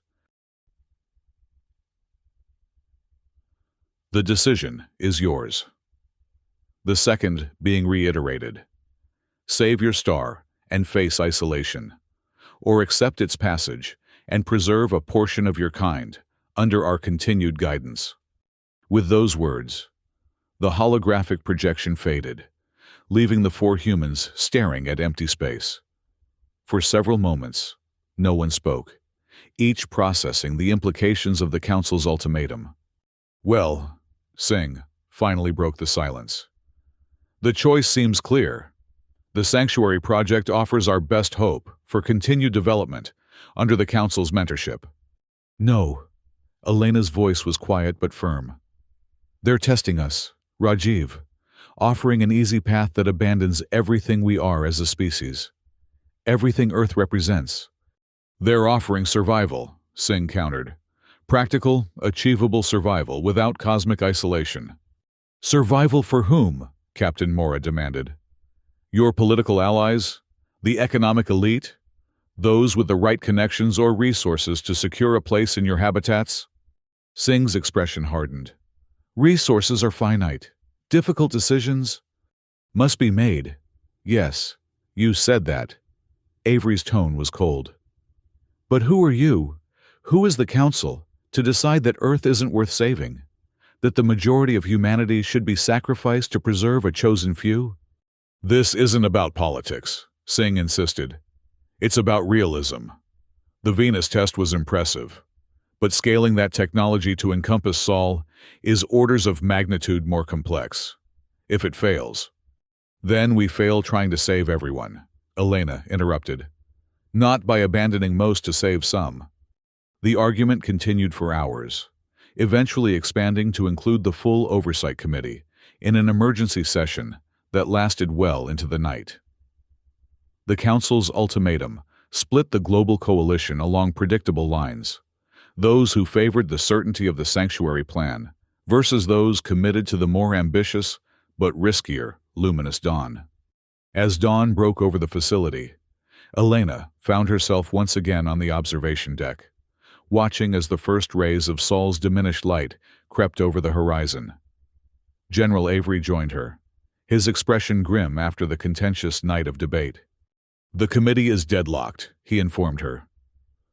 Speaker 1: "The decision is yours." The second being reiterated. "Save your star and face isolation, or accept its passage and preserve a portion of your kind under our continued guidance." With those words, the holographic projection faded, leaving the 4 humans staring at empty space. For several moments, no one spoke, each processing the implications of the Council's ultimatum. "Well," Singh finally broke the silence, "the choice seems clear. The Sanctuary Project offers our best hope for continued development under the Council's mentorship." "No." Elena's voice was quiet but firm. "They're testing us, Rajiv, offering an easy path that abandons everything we are as a species, everything Earth represents." "They're offering survival," Singh countered. "Practical, achievable survival without cosmic isolation." "Survival for whom?" Captain Mora demanded. "Your political allies? The economic elite? Those with the right connections or resources to secure a place in your habitats?" Singh's expression hardened. "Resources are finite. Difficult decisions must be made." "Yes, you said that." Avery's tone was cold. "But who are you? Who is the Council to decide that Earth isn't worth saving? That the majority of humanity should be sacrificed to preserve a chosen few?" "This isn't about politics," Singh insisted. "It's about realism. The Venus test was impressive, but scaling that technology to encompass Sol is orders of magnitude more complex. If it fails, then we fail trying to save everyone," Elena interrupted. "Not by abandoning most to save some." The argument continued for hours, eventually expanding to include the full Oversight Committee in an emergency session that lasted well into the night. The Council's ultimatum split the global coalition along predictable lines: those who favored the certainty of the Sanctuary Plan versus those committed to the more ambitious but riskier Luminous Dawn. As dawn broke over the facility, Elena found herself once again on the observation deck, watching as the first rays of Sol's diminished light crept over the horizon. General Avery joined her, his expression grim after the contentious night of debate. "The committee is deadlocked," he informed her.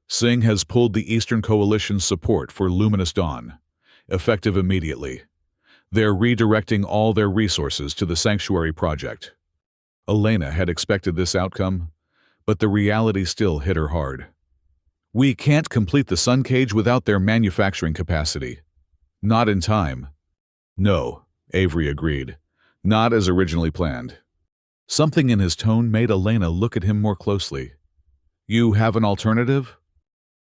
Speaker 1: "Singh has pulled the Eastern Coalition's support for Luminous Dawn, effective immediately. They're redirecting all their resources to the Sanctuary Project." Elena had expected this outcome, but the reality still hit her hard. "We can't complete the Sun Cage without their manufacturing capacity. Not in time." "No," Avery agreed. "Not as originally planned." Something in his tone made Elena look at him more closely. "You have an alternative?"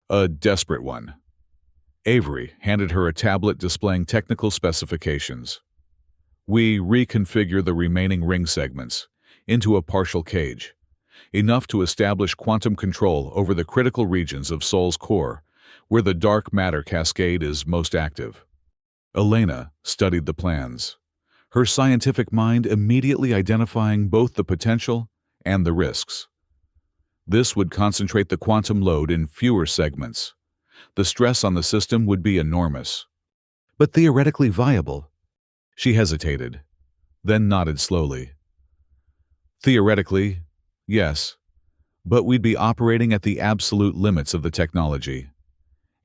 Speaker 1: "A desperate one." Avery handed her a tablet displaying technical specifications. We reconfigure the remaining ring segments into a partial cage, enough to establish quantum control over the critical regions of Sol's core, where the dark matter cascade is most active. Elena studied the plans, her scientific mind immediately identifying both the potential and the risks. This would concentrate the quantum load in fewer segments. The stress on the system would be enormous. But theoretically viable. She hesitated, then nodded slowly. Theoretically, yes, but we'd be operating at the absolute limits of the technology.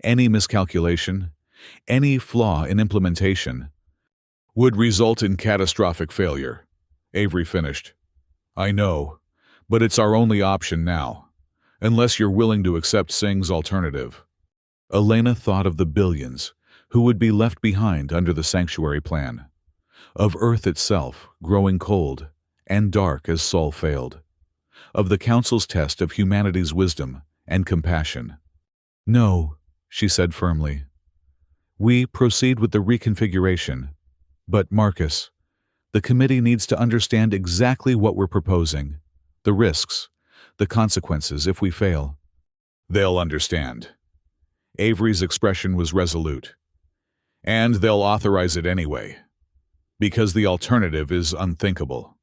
Speaker 1: Any miscalculation, any flaw in implementation, would result in catastrophic failure. Avery finished. I know, but it's our only option now, unless you're willing to accept Singh's alternative. Elena thought of the billions who would be left behind under the sanctuary plan, of Earth itself growing cold and dark as Sol failed, of the Council's test of humanity's wisdom and compassion. No, she said firmly. We proceed with the reconfiguration. But, Marcus, the committee needs to understand exactly what we're proposing, the risks, the consequences if we fail. They'll understand. Avery's expression was resolute. And they'll authorize it anyway, because the alternative is unthinkable.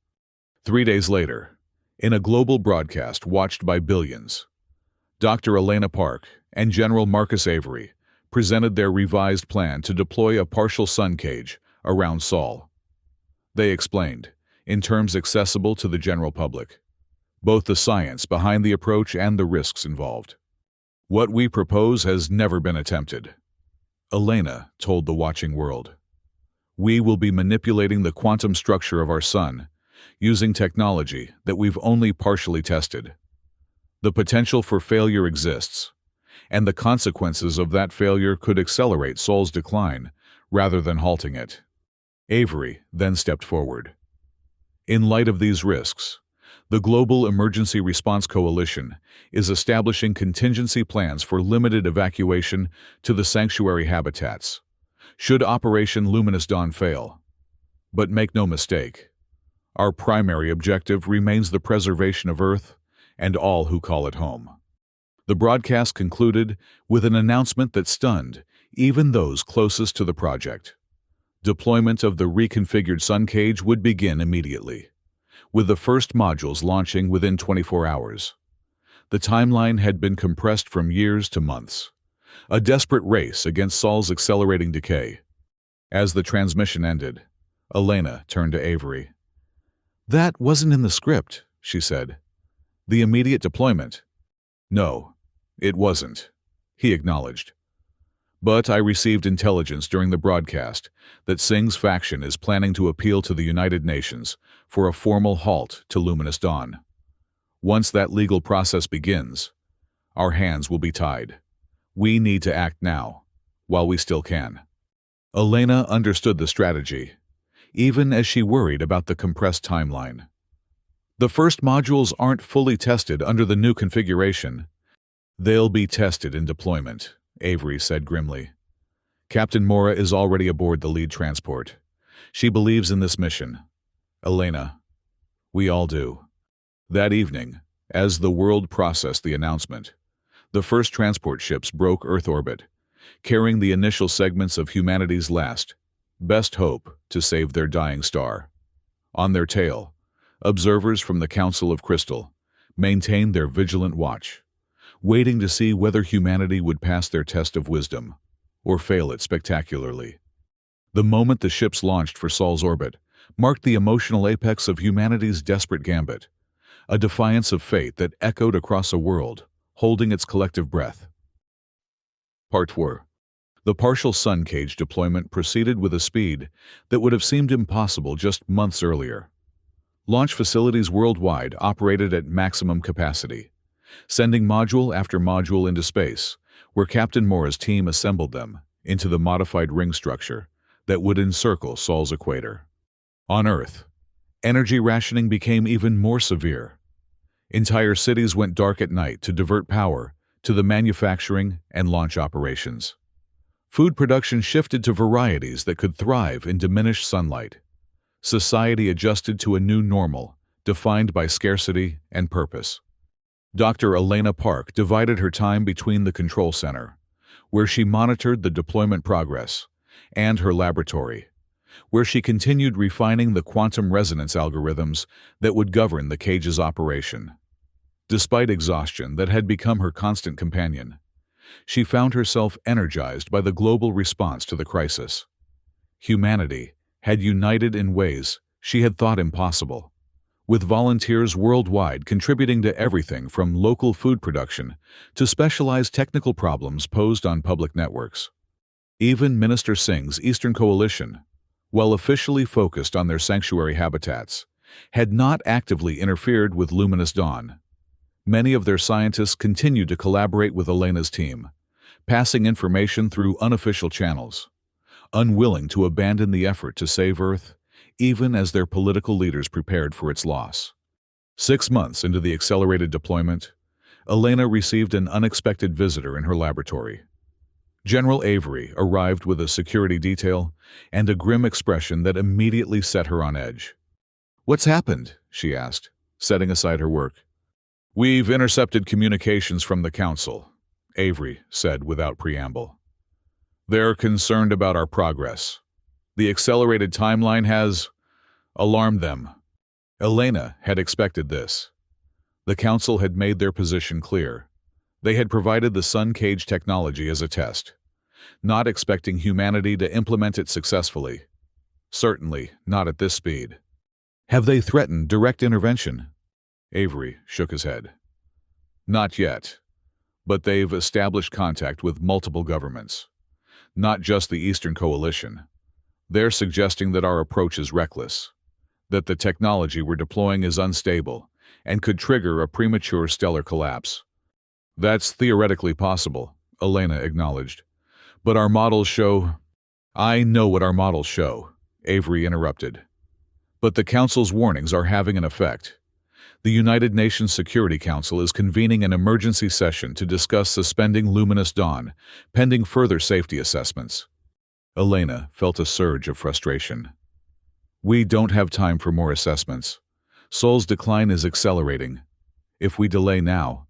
Speaker 1: 3 days later, in a global broadcast watched by billions, Dr. Elena Park and General Marcus Avery presented their revised plan to deploy a partial sun cage around Sol. They explained, in terms accessible to the general public, both the science behind the approach and the risks involved. What we propose has never been attempted, Elena told the watching world. We will be manipulating the quantum structure of our sun, using technology that we've only partially tested. The potential for failure exists, and the consequences of that failure could accelerate Sol's decline rather than halting it. Avery then stepped forward. In light of these risks, the Global Emergency Response Coalition is establishing contingency plans for limited evacuation to the sanctuary habitats, should Operation Luminous Dawn fail. But make no mistake, our primary objective remains the preservation of Earth and all who call it home. The broadcast concluded with an announcement that stunned even those closest to the project. Deployment of the reconfigured sun cage would begin immediately, with the first modules launching within 24 hours. The timeline had been compressed from years to months, a desperate race against Sol's accelerating decay. As the transmission ended, Elena turned to Avery. That wasn't in the script, she said. The immediate deployment. No, it wasn't, he acknowledged. But I received intelligence during the broadcast that Singh's faction is planning to appeal to the United Nations for a formal halt to Luminous Dawn. Once that legal process begins, our hands will be tied. We need to act now, while we still can. Elena understood the strategy, even as she worried about the compressed timeline. The first modules aren't fully tested under the new configuration. They'll be tested in deployment, Avery said grimly. Captain Mora is already aboard the lead transport. She believes in this mission. Elena, we all do. That evening, as the world processed the announcement, the first transport ships broke Earth orbit, carrying the initial segments of humanity's last, best hope to save their dying star. On their tail, observers from the Council of Crystal maintained their vigilant watch, waiting to see whether humanity would pass their test of wisdom or fail it spectacularly. The moment the ships launched for Sol's orbit marked the emotional apex of humanity's desperate gambit, a defiance of fate that echoed across a world, holding its collective breath. Part 4. The partial sun cage deployment proceeded with a speed that would have seemed impossible just months earlier. Launch facilities worldwide operated at maximum capacity, sending module after module into space, where Captain Mora's team assembled them into the modified ring structure that would encircle Sol's equator. On Earth, energy rationing became even more severe. Entire cities went dark at night to divert power to the manufacturing and launch operations. Food production shifted to varieties that could thrive in diminished sunlight. Society adjusted to a new normal, defined by scarcity and purpose. Dr. Elena Park divided her time between the control center, where she monitored the deployment progress, and her laboratory, where she continued refining the quantum resonance algorithms that would govern the cage's operation. Despite exhaustion that had become her constant companion, she found herself energized by the global response to the crisis. Humanity had united in ways she had thought impossible, with volunteers worldwide contributing to everything from local food production to specialized technical problems posed on public networks. Even Minister Singh's Eastern Coalition, while officially focused on their sanctuary habitats, had not actively interfered with Luminous Dawn. Many of their scientists continued to collaborate with Elena's team, passing information through unofficial channels, unwilling to abandon the effort to save Earth, even as their political leaders prepared for its loss. 6 months into the accelerated deployment, Elena received an unexpected visitor in her laboratory. General Avery arrived with a security detail and a grim expression that immediately set her on edge. "What's happened?" she asked, setting aside her work. "We've intercepted communications from the Council," Avery said without preamble. "They're concerned about our progress. The accelerated timeline has alarmed them." Elena had expected this. The Council had made their position clear. They had provided the Sun Cage technology as a test, not expecting humanity to implement it successfully. Certainly not at this speed. "Have they threatened direct intervention?" Avery shook his head. "Not yet, but they've established contact with multiple governments, not just the Eastern Coalition. They're suggesting that our approach is reckless, that the technology we're deploying is unstable and could trigger a premature stellar collapse." "That's theoretically possible," Elena acknowledged. "But our models show—" "I know what our models show," Avery interrupted. "But the Council's warnings are having an effect. The United Nations Security Council is convening an emergency session to discuss suspending Luminous Dawn, pending further safety assessments." Elena felt a surge of frustration. "We don't have time for more assessments. Sol's decline is accelerating. If we delay now—"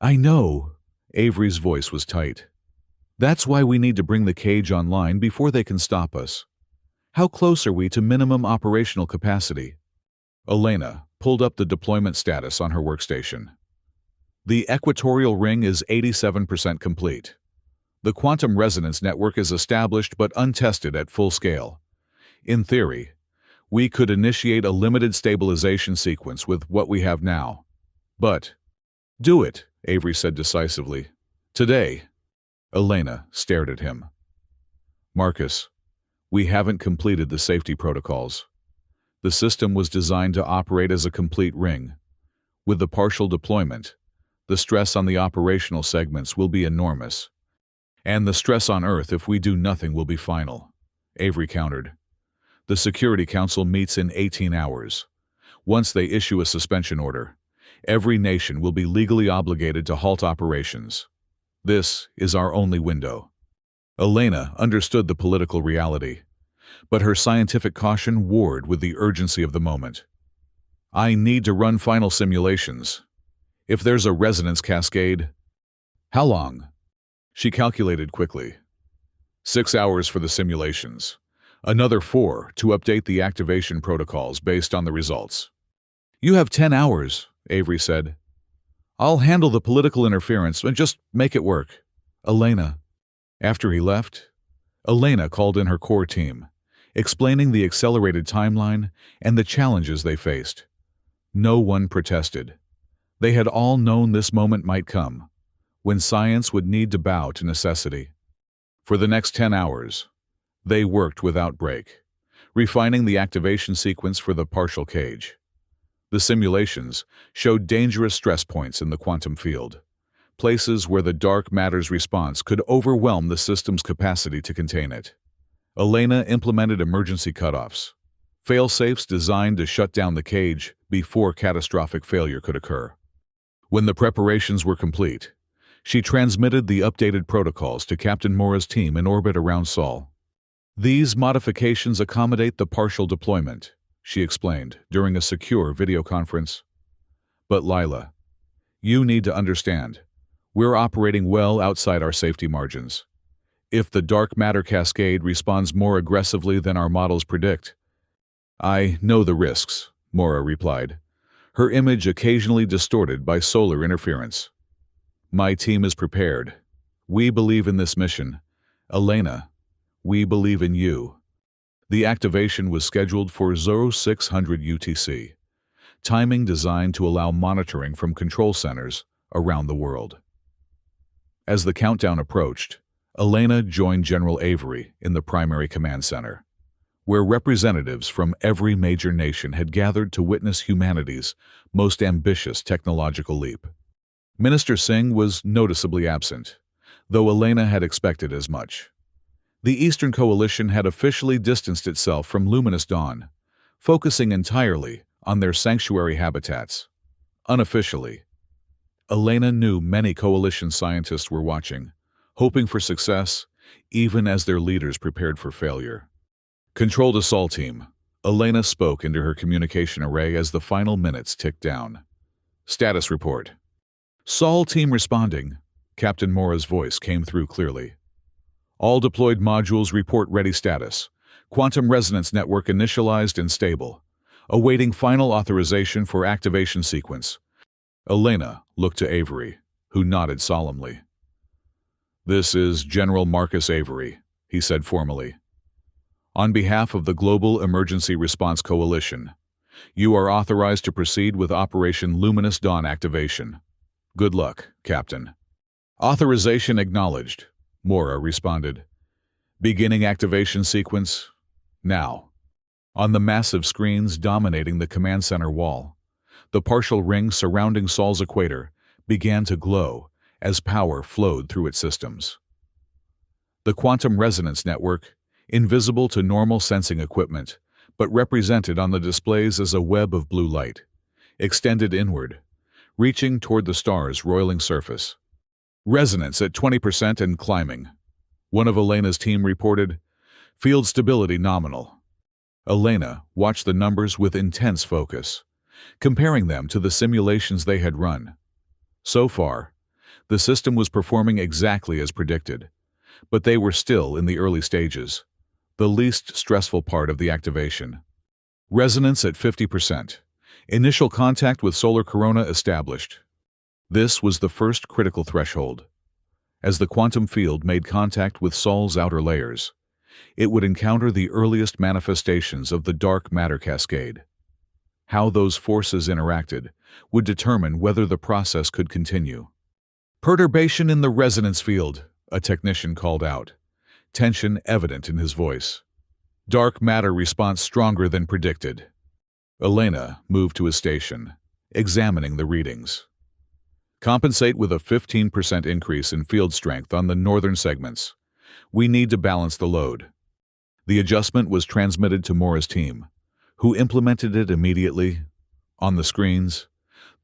Speaker 1: "I know," Avery's voice was tight. "That's why we need to bring the cage online before they can stop us. How close are we to minimum operational capacity?" Elena pulled up the deployment status on her workstation. "The equatorial ring is 87% complete. The quantum resonance network is established but untested at full scale. In theory, we could initiate a limited stabilization sequence with what we have now. But—" "Do it," Avery said decisively. "Today." Elena stared at him. "Marcus, we haven't completed the safety protocols. The system was designed to operate as a complete ring. With the partial deployment, the stress on the operational segments will be enormous. And the stress on Earth if we do nothing will be final," Avery countered. "The Security Council meets in 18 hours. Once they issue a suspension order, every nation will be legally obligated to halt operations. This is our only window." Elena understood the political reality, but her scientific caution warred with the urgency of the moment. "I need to run final simulations. If there's a resonance cascade—" "How long?" She calculated quickly. 6 hours for the simulations. Another 4 to update the activation protocols based on the results. "You have 10 hours, Avery said. "I'll handle the political interference and just make it work." "Elena." After he left, Elena called in her core team, explaining the accelerated timeline and the challenges they faced. No one protested. They had all known this moment might come, when science would need to bow to necessity. For the next 10 hours, they worked without break, refining the activation sequence for the partial cage. The simulations showed dangerous stress points in the quantum field, places where the dark matter's response could overwhelm the system's capacity to contain it. Elena implemented emergency cutoffs, fail-safes designed to shut down the cage before catastrophic failure could occur. When the preparations were complete, she transmitted the updated protocols to Captain Mora's team in orbit around Sol. "These modifications accommodate the partial deployment," she explained during a secure video conference. But Lila, you need to understand. We're operating well outside our safety margins. If the dark matter cascade responds more aggressively than our models predict, I know the risks, Mora replied, her image occasionally distorted by solar interference. My team is prepared. We believe in this mission. Elena, we believe in you. The activation was scheduled for 0600 UTC, timing designed to allow monitoring from control centers around the world. As the countdown approached, Elena joined General Avery in the primary command center, where representatives from every major nation had gathered to witness humanity's most ambitious technological leap. Minister Singh was noticeably absent, though Elena had expected as much. The Eastern Coalition had officially distanced itself from Luminous Dawn, focusing entirely on their sanctuary habitats. Unofficially, Elena knew many coalition scientists were watching, hoping for success, even as their leaders prepared for failure. Control to Sol Team, Elena spoke into her communication array as the final minutes ticked down. Status report. Sol Team responding, Captain Mora's voice came through clearly. All deployed modules report ready status. Quantum resonance network initialized and stable. Awaiting final authorization for activation sequence. Elena looked to Avery, who nodded solemnly. This is General Marcus Avery, he said formally. On behalf of the Global Emergency Response Coalition, you are authorized to proceed with Operation Luminous Dawn activation. Good luck, Captain. Authorization acknowledged, Mora responded. Beginning activation sequence, now. On the massive screens dominating the command center wall, the partial ring surrounding Sol's equator began to glow as power flowed through its systems. The quantum resonance network, invisible to normal sensing equipment, but represented on the displays as a web of blue light, extended inward, reaching toward the star's roiling surface. Resonance at 20% and climbing. One of Elena's team reported, field stability nominal. Elena watched the numbers with intense focus, comparing them to the simulations they had run. So far, the system was performing exactly as predicted, but they were still in the early stages, the least stressful part of the activation. Resonance at 50%. Initial contact with solar corona established. This was the first critical threshold. As the quantum field made contact with Sol's outer layers, it would encounter the earliest manifestations of the dark matter cascade. How those forces interacted would determine whether the process could continue. Perturbation in the resonance field, a technician called out, tension evident in his voice. Dark matter response stronger than predicted. Elena moved to his station, examining the readings. Compensate with a 15% increase in field strength on the northern segments. We need to balance the load. The adjustment was transmitted to Mora's team, who implemented it immediately. On the screens,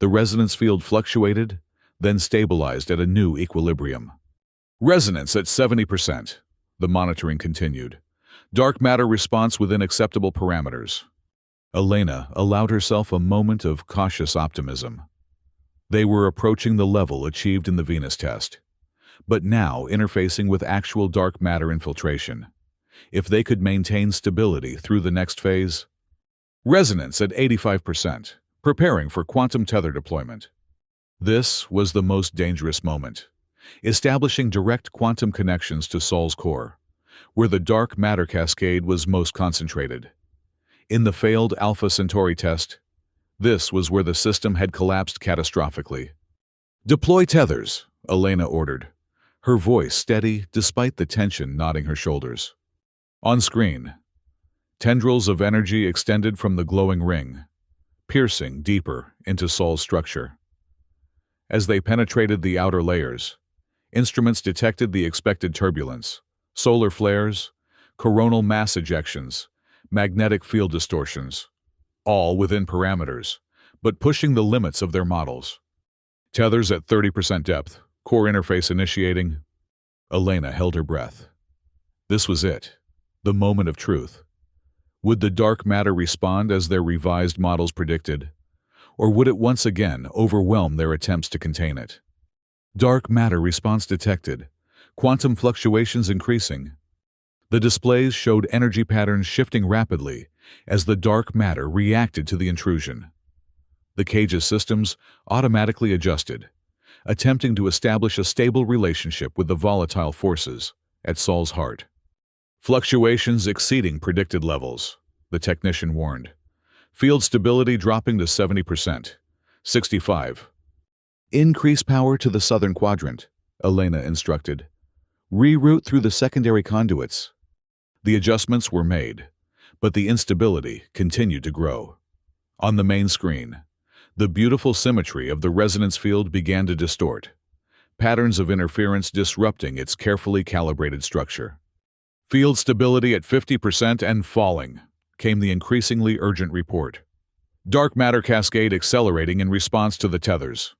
Speaker 1: the resonance field fluctuated, then stabilized at a new equilibrium. Resonance at 70%, the monitoring continued. Dark matter response within acceptable parameters. Elena allowed herself a moment of cautious optimism. They were approaching the level achieved in the Venus test, but now interfacing with actual dark matter infiltration. If they could maintain stability through the next phase, resonance at 85%, preparing for quantum tether deployment. This was the most dangerous moment, establishing direct quantum connections to Sol's core, where the dark matter cascade was most concentrated. In the failed Alpha Centauri test, this was where the system had collapsed catastrophically. Deploy tethers, Elena ordered, her voice steady despite the tension knotting her shoulders. On screen, tendrils of energy extended from the glowing ring, piercing deeper into Sol's structure. As they penetrated the outer layers, instruments detected the expected turbulence, solar flares, coronal mass ejections, magnetic field distortions, all within parameters, but pushing the limits of their models. Tethers at 30% depth, core interface initiating. Elena held her breath. This was it, the moment of truth. Would the dark matter respond as their revised models predicted, or would it once again overwhelm their attempts to contain it? Dark matter response detected. Quantum fluctuations increasing. The displays showed energy patterns shifting rapidly as the dark matter reacted to the intrusion. The cage's systems automatically adjusted, attempting to establish a stable relationship with the volatile forces at Sol's heart. Fluctuations exceeding predicted levels, the technician warned. Field stability dropping to 70%, 65. Increase power to the southern quadrant, Elena instructed. Reroute through the secondary conduits. The adjustments were made, but the instability continued to grow. On the main screen, the beautiful symmetry of the resonance field began to distort, patterns of interference disrupting its carefully calibrated structure. Field stability at 50% and falling, came the increasingly urgent report. Dark matter cascade accelerating in response to the tethers.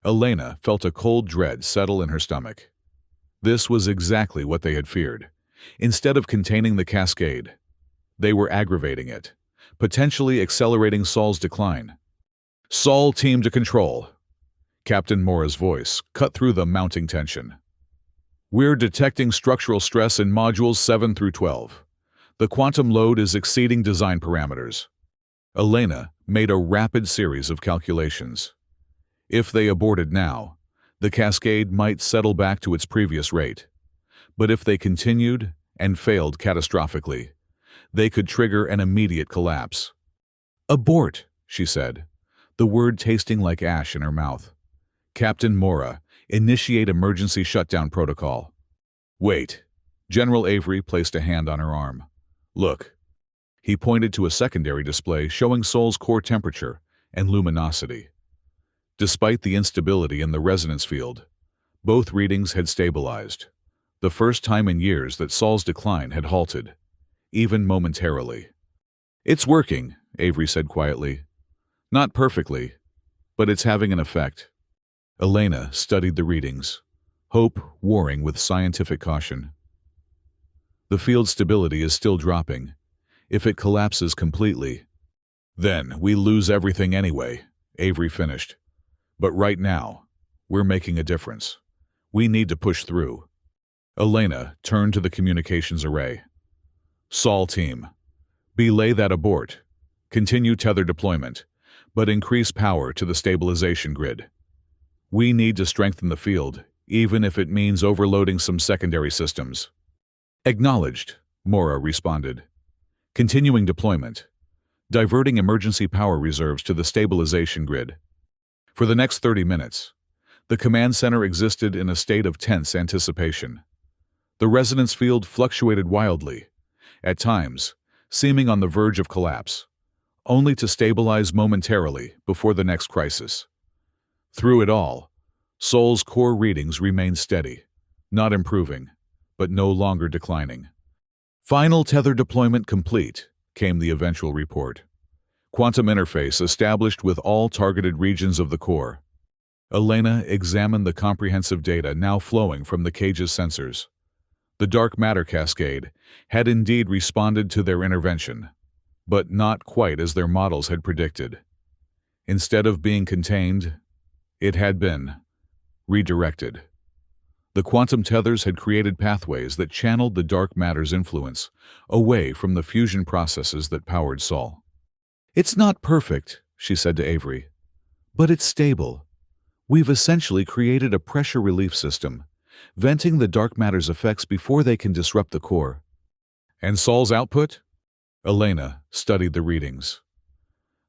Speaker 1: Elena felt a cold dread settle in her stomach. This was exactly what they had feared. Instead of containing the cascade, they were aggravating it, potentially accelerating Sol's decline. Sol team to control. Captain Mora's voice cut through the mounting tension. We're detecting structural stress in modules 7 through 12. The quantum load is exceeding design parameters. Elena made a rapid series of calculations. If they aborted now, the cascade might settle back to its previous rate. But if they continued and failed catastrophically, they could trigger an immediate collapse. Abort, she said, the word tasting like ash in her mouth. Captain Mora, initiate emergency shutdown protocol. Wait. General Avery placed a hand on her arm. Look. He pointed to a secondary display showing Sol's core temperature and luminosity. Despite the instability in the resonance field, both readings had stabilized. The first time in years that Sol's decline had halted, even momentarily. It's working, Avery said quietly. Not perfectly, but it's having an effect. Elena studied the readings, hope warring with scientific caution. The field stability is still dropping. If it collapses completely, then we lose everything anyway, Avery finished. But right now, we're making a difference. We need to push through. Elena turned to the communications array. Sol team, belay that abort. Continue tether deployment, but increase power to the stabilization grid. We need to strengthen the field, even if it means overloading some secondary systems. Acknowledged, Mora responded. Continuing deployment. Diverting emergency power reserves to the stabilization grid. For the next 30 minutes, the command center existed in a state of tense anticipation. The resonance field fluctuated wildly, at times seeming on the verge of collapse, only to stabilize momentarily before the next crisis. Through it all, Sol's core readings remained steady, not improving, but no longer declining. Final tether deployment complete, came the eventual report. Quantum interface established with all targeted regions of the core. Elena examined the comprehensive data now flowing from the cage's sensors. The dark matter cascade had indeed responded to their intervention, but not quite as their models had predicted. Instead of being contained, it had been redirected. The quantum tethers had created pathways that channeled the dark matter's influence away from the fusion processes that powered Sol. It's not perfect, she said to Avery, but it's stable. We've essentially created a pressure relief system, venting the dark matter's effects before they can disrupt the core. And Sol's output? Elena studied the readings.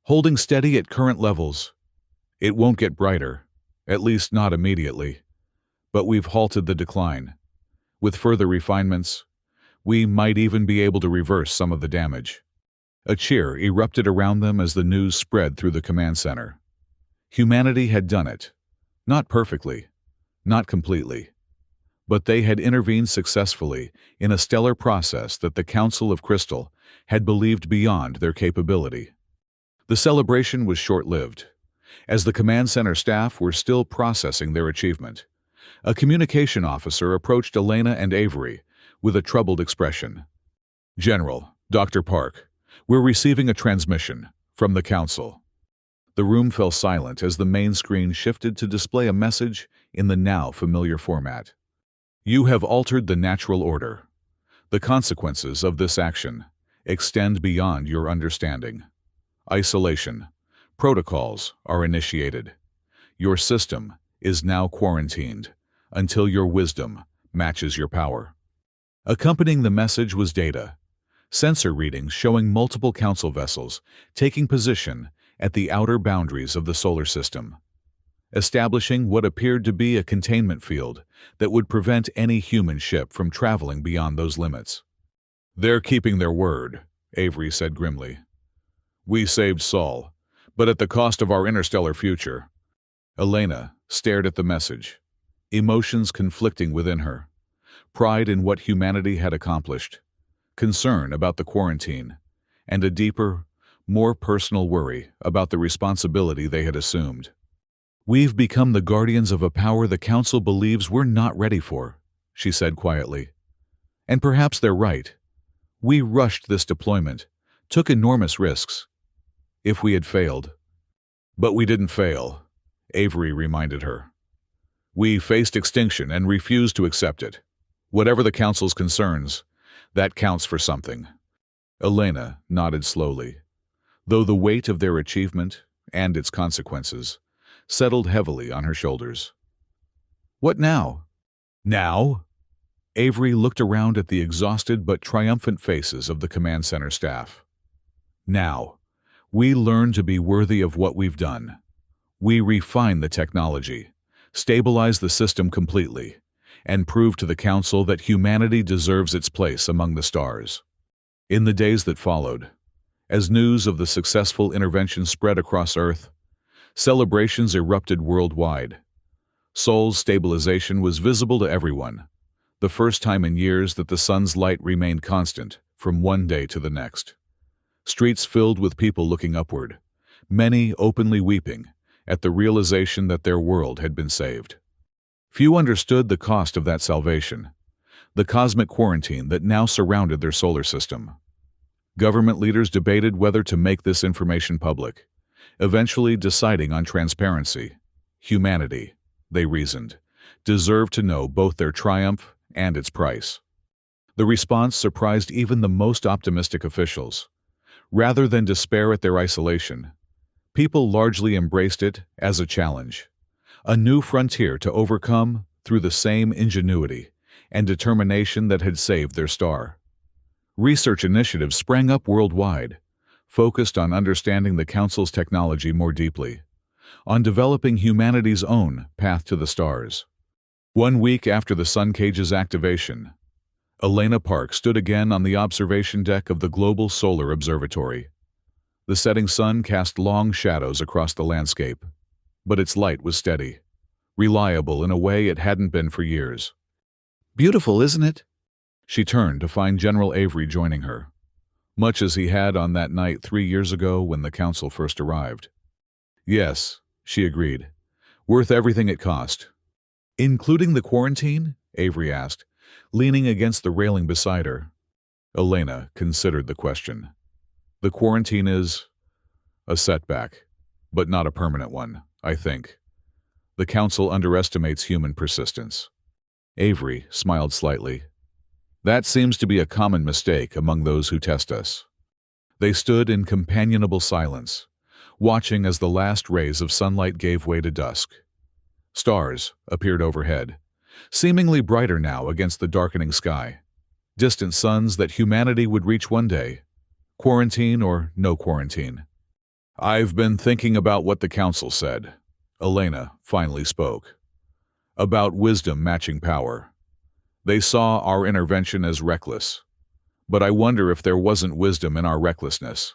Speaker 1: Holding steady at current levels. It won't get brighter, at least not immediately. But we've halted the decline. With further refinements, we might even be able to reverse some of the damage. A cheer erupted around them as the news spread through the command center. Humanity had done it. Not perfectly, not completely. But they had intervened successfully in a stellar process that the Council of Crystal had believed beyond their capability. The celebration was short-lived. As the command center staff were still processing their achievement, a communication officer approached Elena and Avery with a troubled expression. General, Dr. Park, We're receiving a transmission from the Council. The room fell silent as the main screen shifted to display a message in the now familiar format. You have altered the natural order. The consequences of this action extend beyond your understanding. Isolation. Protocols are initiated. Your system is now quarantined until your wisdom matches your power. Accompanying the message was data. Sensor readings showing multiple council vessels taking position at the outer boundaries of the solar system, establishing what appeared to be a containment field that would prevent any human ship from traveling beyond those limits. They're keeping their word, Avery said grimly. We saved Sol, but at the cost of our interstellar future. Elena stared at the message, emotions conflicting within her. Pride in what humanity had accomplished, concern about the quarantine, and a deeper, more personal worry about the responsibility they had assumed. We've become the guardians of a power the Council believes we're not ready for, she said quietly. And perhaps they're right. We rushed this deployment, took enormous risks. If we had failed. But we didn't fail, Avery reminded her. We faced extinction and refused to accept it. Whatever the Council's concerns, that counts for something. Elena nodded slowly, though the weight of their achievement and its consequences settled heavily on her shoulders. What now? Now? Avery looked around at the exhausted but triumphant faces of the command center staff. Now, we learn to be worthy of what we've done. We refine the technology, stabilize the system completely, and prove to the Council that humanity deserves its place among the stars. In the days that followed, as news of the successful intervention spread across Earth, celebrations erupted worldwide. Sol's stabilization was visible to everyone, the first time in years that the sun's light remained constant from one day to the next. Streets filled with people looking upward, many openly weeping at the realization that their world had been saved. Few understood the cost of that salvation, the cosmic quarantine that now surrounded their solar system. Government leaders debated whether to make this information public, eventually deciding on transparency. Humanity, they reasoned, deserved to know both their triumph and its price. The response surprised even the most optimistic officials. Rather than despair at their isolation, people largely embraced it as a challenge, a new frontier to overcome through the same ingenuity and determination that had saved their star. Research initiatives sprang up worldwide, focused on understanding the Council's technology more deeply, on developing humanity's own path to the stars. 1 week after the Sun Cage's activation, Elena Park stood again on the observation deck of the Global Solar Observatory. The setting sun cast long shadows across the landscape, but its light was steady, reliable in a way it hadn't been for years. Beautiful, isn't it? She turned to find General Avery joining her, much as he had on that night 3 years ago when the Council first arrived. Yes, she agreed. Worth everything it cost. Including the quarantine? Avery asked, leaning against the railing beside her. Elena considered the question. The quarantine is a setback, but not a permanent one, I think. The Council underestimates human persistence. Avery smiled slightly. That seems to be a common mistake among those who test us. They stood in companionable silence, watching as the last rays of sunlight gave way to dusk. Stars appeared overhead, seemingly brighter now against the darkening sky. Distant suns that humanity would reach one day, quarantine or no quarantine. I've been thinking about what the Council said, Elena finally spoke. About wisdom matching power. They saw our intervention as reckless. But I wonder if there wasn't wisdom in our recklessness.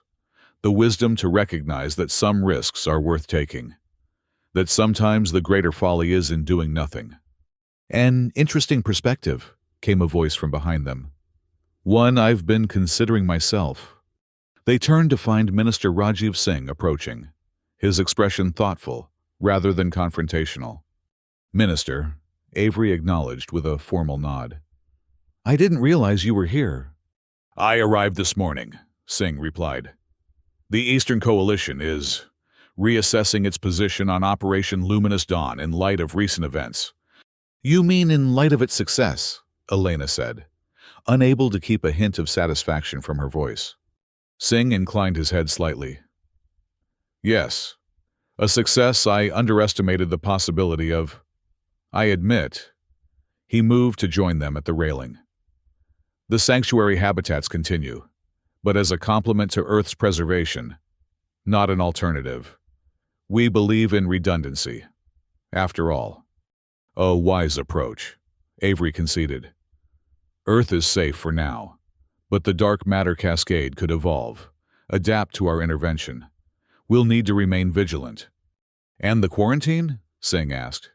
Speaker 1: The wisdom to recognize that some risks are worth taking. That sometimes the greater folly is in doing nothing. An interesting perspective, came a voice from behind them. One I've been considering myself. They turned to find Minister Rajiv Singh approaching, his expression thoughtful rather than confrontational. Minister, Avery acknowledged with a formal nod. I didn't realize you were here. I arrived this morning, Singh replied. The Eastern Coalition is reassessing its position on Operation Luminous Dawn in light of recent events. You mean in light of its success, Elena said, unable to keep a hint of satisfaction from her voice. Singh inclined his head slightly. Yes, a success I underestimated the possibility of. I admit. He moved to join them at the railing. The sanctuary habitats continue, but as a complement to Earth's preservation, not an alternative. We believe in redundancy. After all, a wise approach, Avery conceded. Earth is safe for now, but the dark matter cascade could evolve, adapt to our intervention. We'll need to remain vigilant. And the quarantine? Singh asked.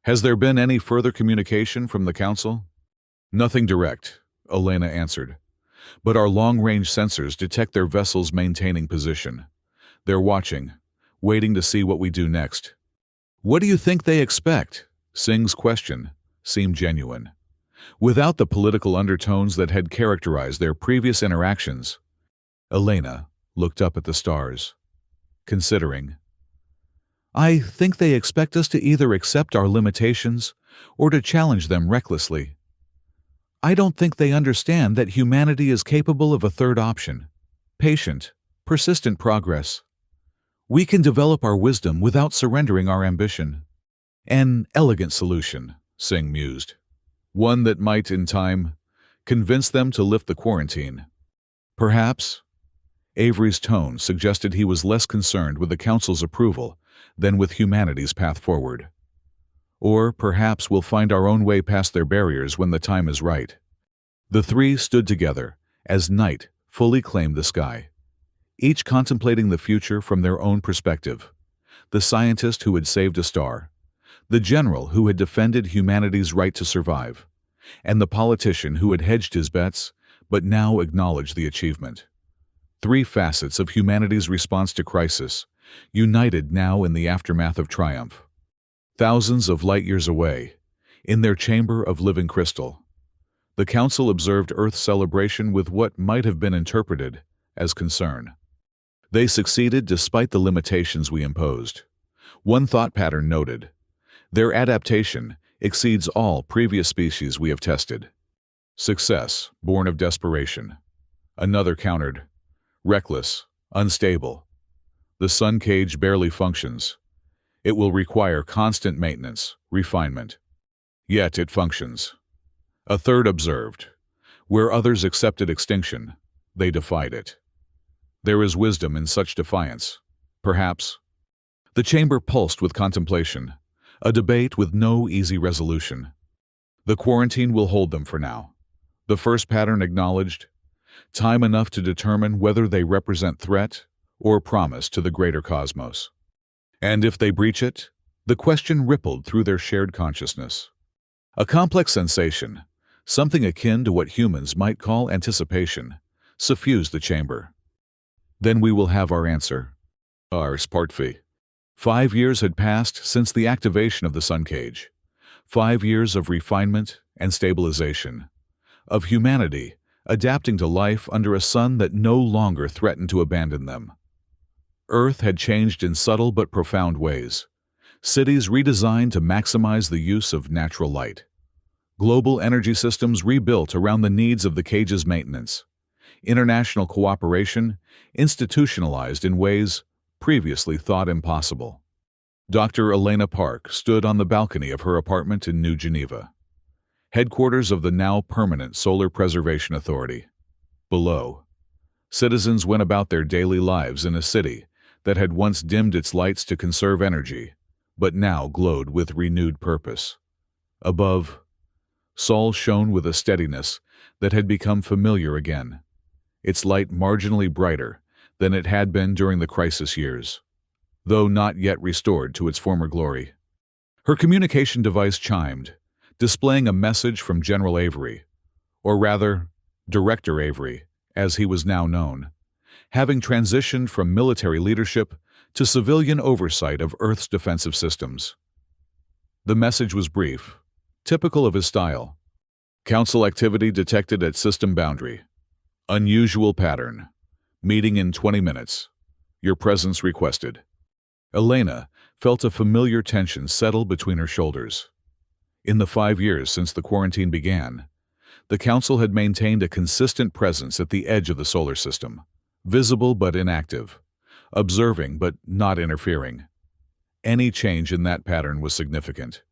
Speaker 1: Has there been any further communication from the Council? Nothing direct, Elena answered. But our long-range sensors detect their vessels maintaining position. They're watching, waiting to see what we do next. What do you think they expect? Singh's question seemed genuine. Without the political undertones that had characterized their previous interactions, Elena looked up at the stars, considering. I think they expect us to either accept our limitations or to challenge them recklessly. I don't think they understand that humanity is capable of a third option: patient, persistent progress. We can develop our wisdom without surrendering our ambition. An elegant solution, Singh mused. One that might, in time, convince them to lift the quarantine. Perhaps. Avery's tone suggested he was less concerned with the Council's approval than with humanity's path forward. Or perhaps we'll find our own way past their barriers when the time is right. The three stood together as night fully claimed the sky, each contemplating the future from their own perspective. The scientist who had saved a star, the general who had defended humanity's right to survive, and the politician who had hedged his bets but now acknowledged the achievement. Three facets of humanity's response to crisis, united now in the aftermath of triumph. Thousands of light-years away, in their chamber of living crystal, the Council observed Earth's celebration with what might have been interpreted as concern. They succeeded despite the limitations we imposed. One thought pattern noted: their adaptation exceeds all previous species we have tested. Success, born of desperation. Another countered: reckless, unstable. The sun cage barely functions. It will require constant maintenance, refinement. Yet it functions. A third observed: where others accepted extinction, they defied it. There is wisdom in such defiance. Perhaps. The chamber pulsed with contemplation, a debate with no easy resolution. The quarantine will hold them for now. The first pattern acknowledged: time enough to determine whether they represent threat or promise to the greater cosmos. And if they breach it, the question rippled through their shared consciousness. A complex sensation, something akin to what humans might call anticipation, suffused the chamber. Then we will have our answer. Our Spartvi. 5 years had passed since the activation of the sun cage. 5 years of refinement and stabilization. Of humanity adapting to life under a sun that no longer threatened to abandon them. Earth had changed in subtle but profound ways. Cities redesigned to maximize the use of natural light. Global energy systems rebuilt around the needs of the cage's maintenance. International cooperation institutionalized in ways previously thought impossible. Dr. Elena Park stood on the balcony of her apartment in New Geneva, headquarters of the now permanent Solar Preservation Authority. Below, citizens went about their daily lives in a city that had once dimmed its lights to conserve energy, but now glowed with renewed purpose. Above, Sol shone with a steadiness that had become familiar again, its light marginally brighter than it had been during the crisis years, though not yet restored to its former glory. Her communication device chimed, displaying a message from General Avery, or rather, Director Avery, as he was now known, having transitioned from military leadership to civilian oversight of Earth's defensive systems. The message was brief, typical of his style. Council activity detected at system boundary. Unusual pattern. Meeting in 20 minutes. Your presence requested. Elena felt a familiar tension settle between her shoulders. In the 5 years since the quarantine began, the Council had maintained a consistent presence at the edge of the solar system, visible but inactive, observing but not interfering. Any change in that pattern was significant.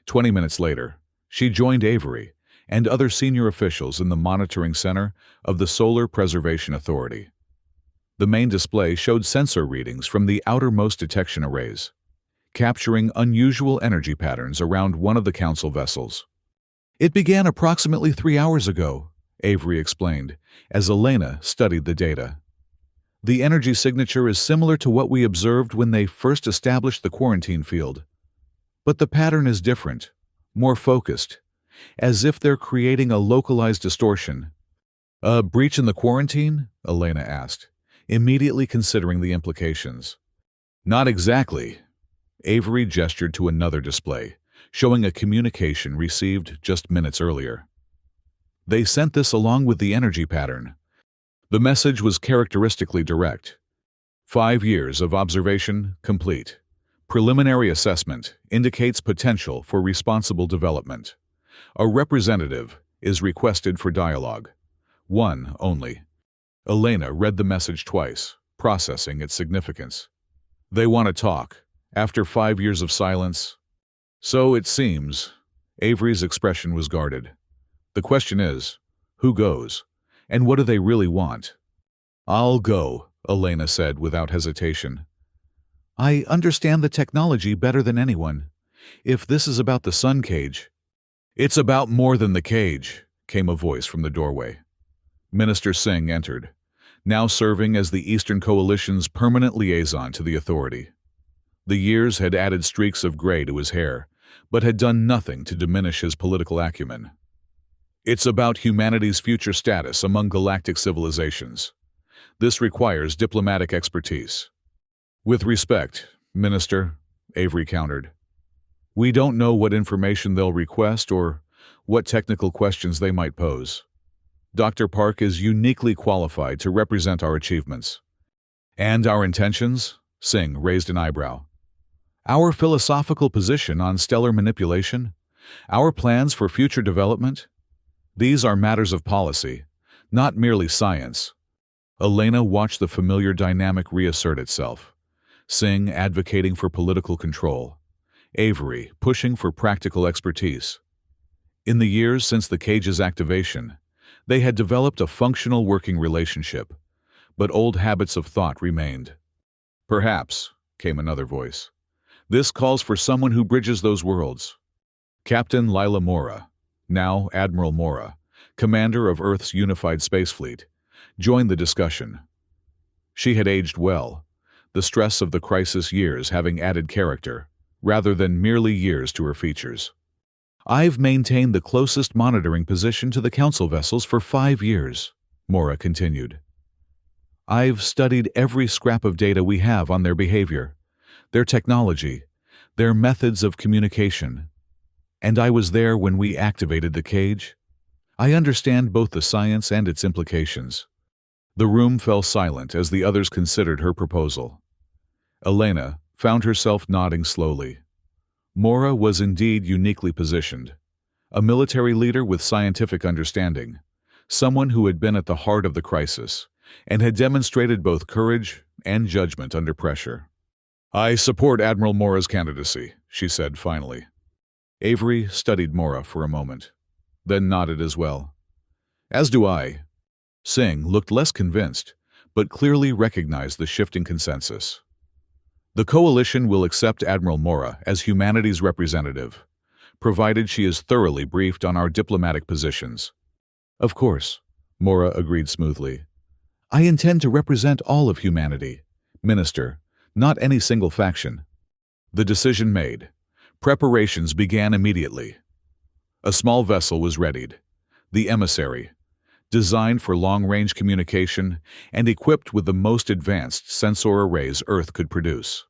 Speaker 1: 20 minutes later, she joined Avery and other senior officials in the monitoring center of the Solar Preservation Authority. The main display showed sensor readings from the outermost detection arrays, capturing unusual energy patterns around one of the Council vessels. "It began approximately 3 hours ago," Avery explained, as Elena studied the data. "The energy signature is similar to what we observed when they first established the quarantine field. But the pattern is different, more focused, as if they're creating a localized distortion." "A breach in the quarantine?" Elena asked, immediately considering the implications. "Not exactly." Avery gestured to another display, showing a communication received just minutes earlier. "They sent this along with the energy pattern." The message was characteristically direct. 5 years of observation complete. Preliminary assessment indicates potential for responsible development. A representative is requested for dialogue. One only. Elena read the message twice, processing its significance. "They want to talk, after 5 years of silence." "So it seems." Avery's expression was guarded. "The question is, who goes? And what do they really want?" "I'll go," Elena said without hesitation. "I understand the technology better than anyone. If this is about the sun cage—" "It's about more than the cage," came a voice from the doorway. Minister Singh entered, now serving as the Eastern Coalition's permanent liaison to the authority. The years had added streaks of gray to his hair, but had done nothing to diminish his political acumen. "It's about humanity's future status among galactic civilizations. This requires diplomatic expertise." "With respect, Minister," Avery countered. "We don't know what information they'll request or what technical questions they might pose. Dr. Park is uniquely qualified to represent our achievements." "And our intentions?" Singh raised an eyebrow. "Our philosophical position on stellar manipulation? Our plans for future development? These are matters of policy, not merely science." Elena watched the familiar dynamic reassert itself. Singh advocating for political control. Avery pushing for practical expertise. In the years since the cage's activation, they had developed a functional working relationship, but old habits of thought remained. "Perhaps," came another voice. "This calls for someone who bridges those worlds." Captain Lila Mora, now Admiral Mora, commander of Earth's unified space fleet, joined the discussion. She had aged well, the stress of the crisis years having added character, rather than merely years to her features. "I've maintained the closest monitoring position to the Council vessels for 5 years, Mora continued. "I've studied every scrap of data we have on their behavior, their technology, their methods of communication. And I was there when we activated the cage. I understand both the science and its implications." The room fell silent as the others considered her proposal. Elena found herself nodding slowly. Mora was indeed uniquely positioned. A military leader with scientific understanding, someone who had been at the heart of the crisis and had demonstrated both courage and judgment under pressure. "I support Admiral Mora's candidacy," she said finally. Avery studied Mora for a moment, then nodded as well. "As do I." Singh looked less convinced, but clearly recognized the shifting consensus. "The coalition will accept Admiral Mora as humanity's representative, provided she is thoroughly briefed on our diplomatic positions." "Of course," Mora agreed smoothly. "I intend to represent all of humanity, Minister, not any single faction." The decision made, preparations began immediately. A small vessel was readied, the Emissary, designed for long-range communication and equipped with the most advanced sensor arrays Earth could produce.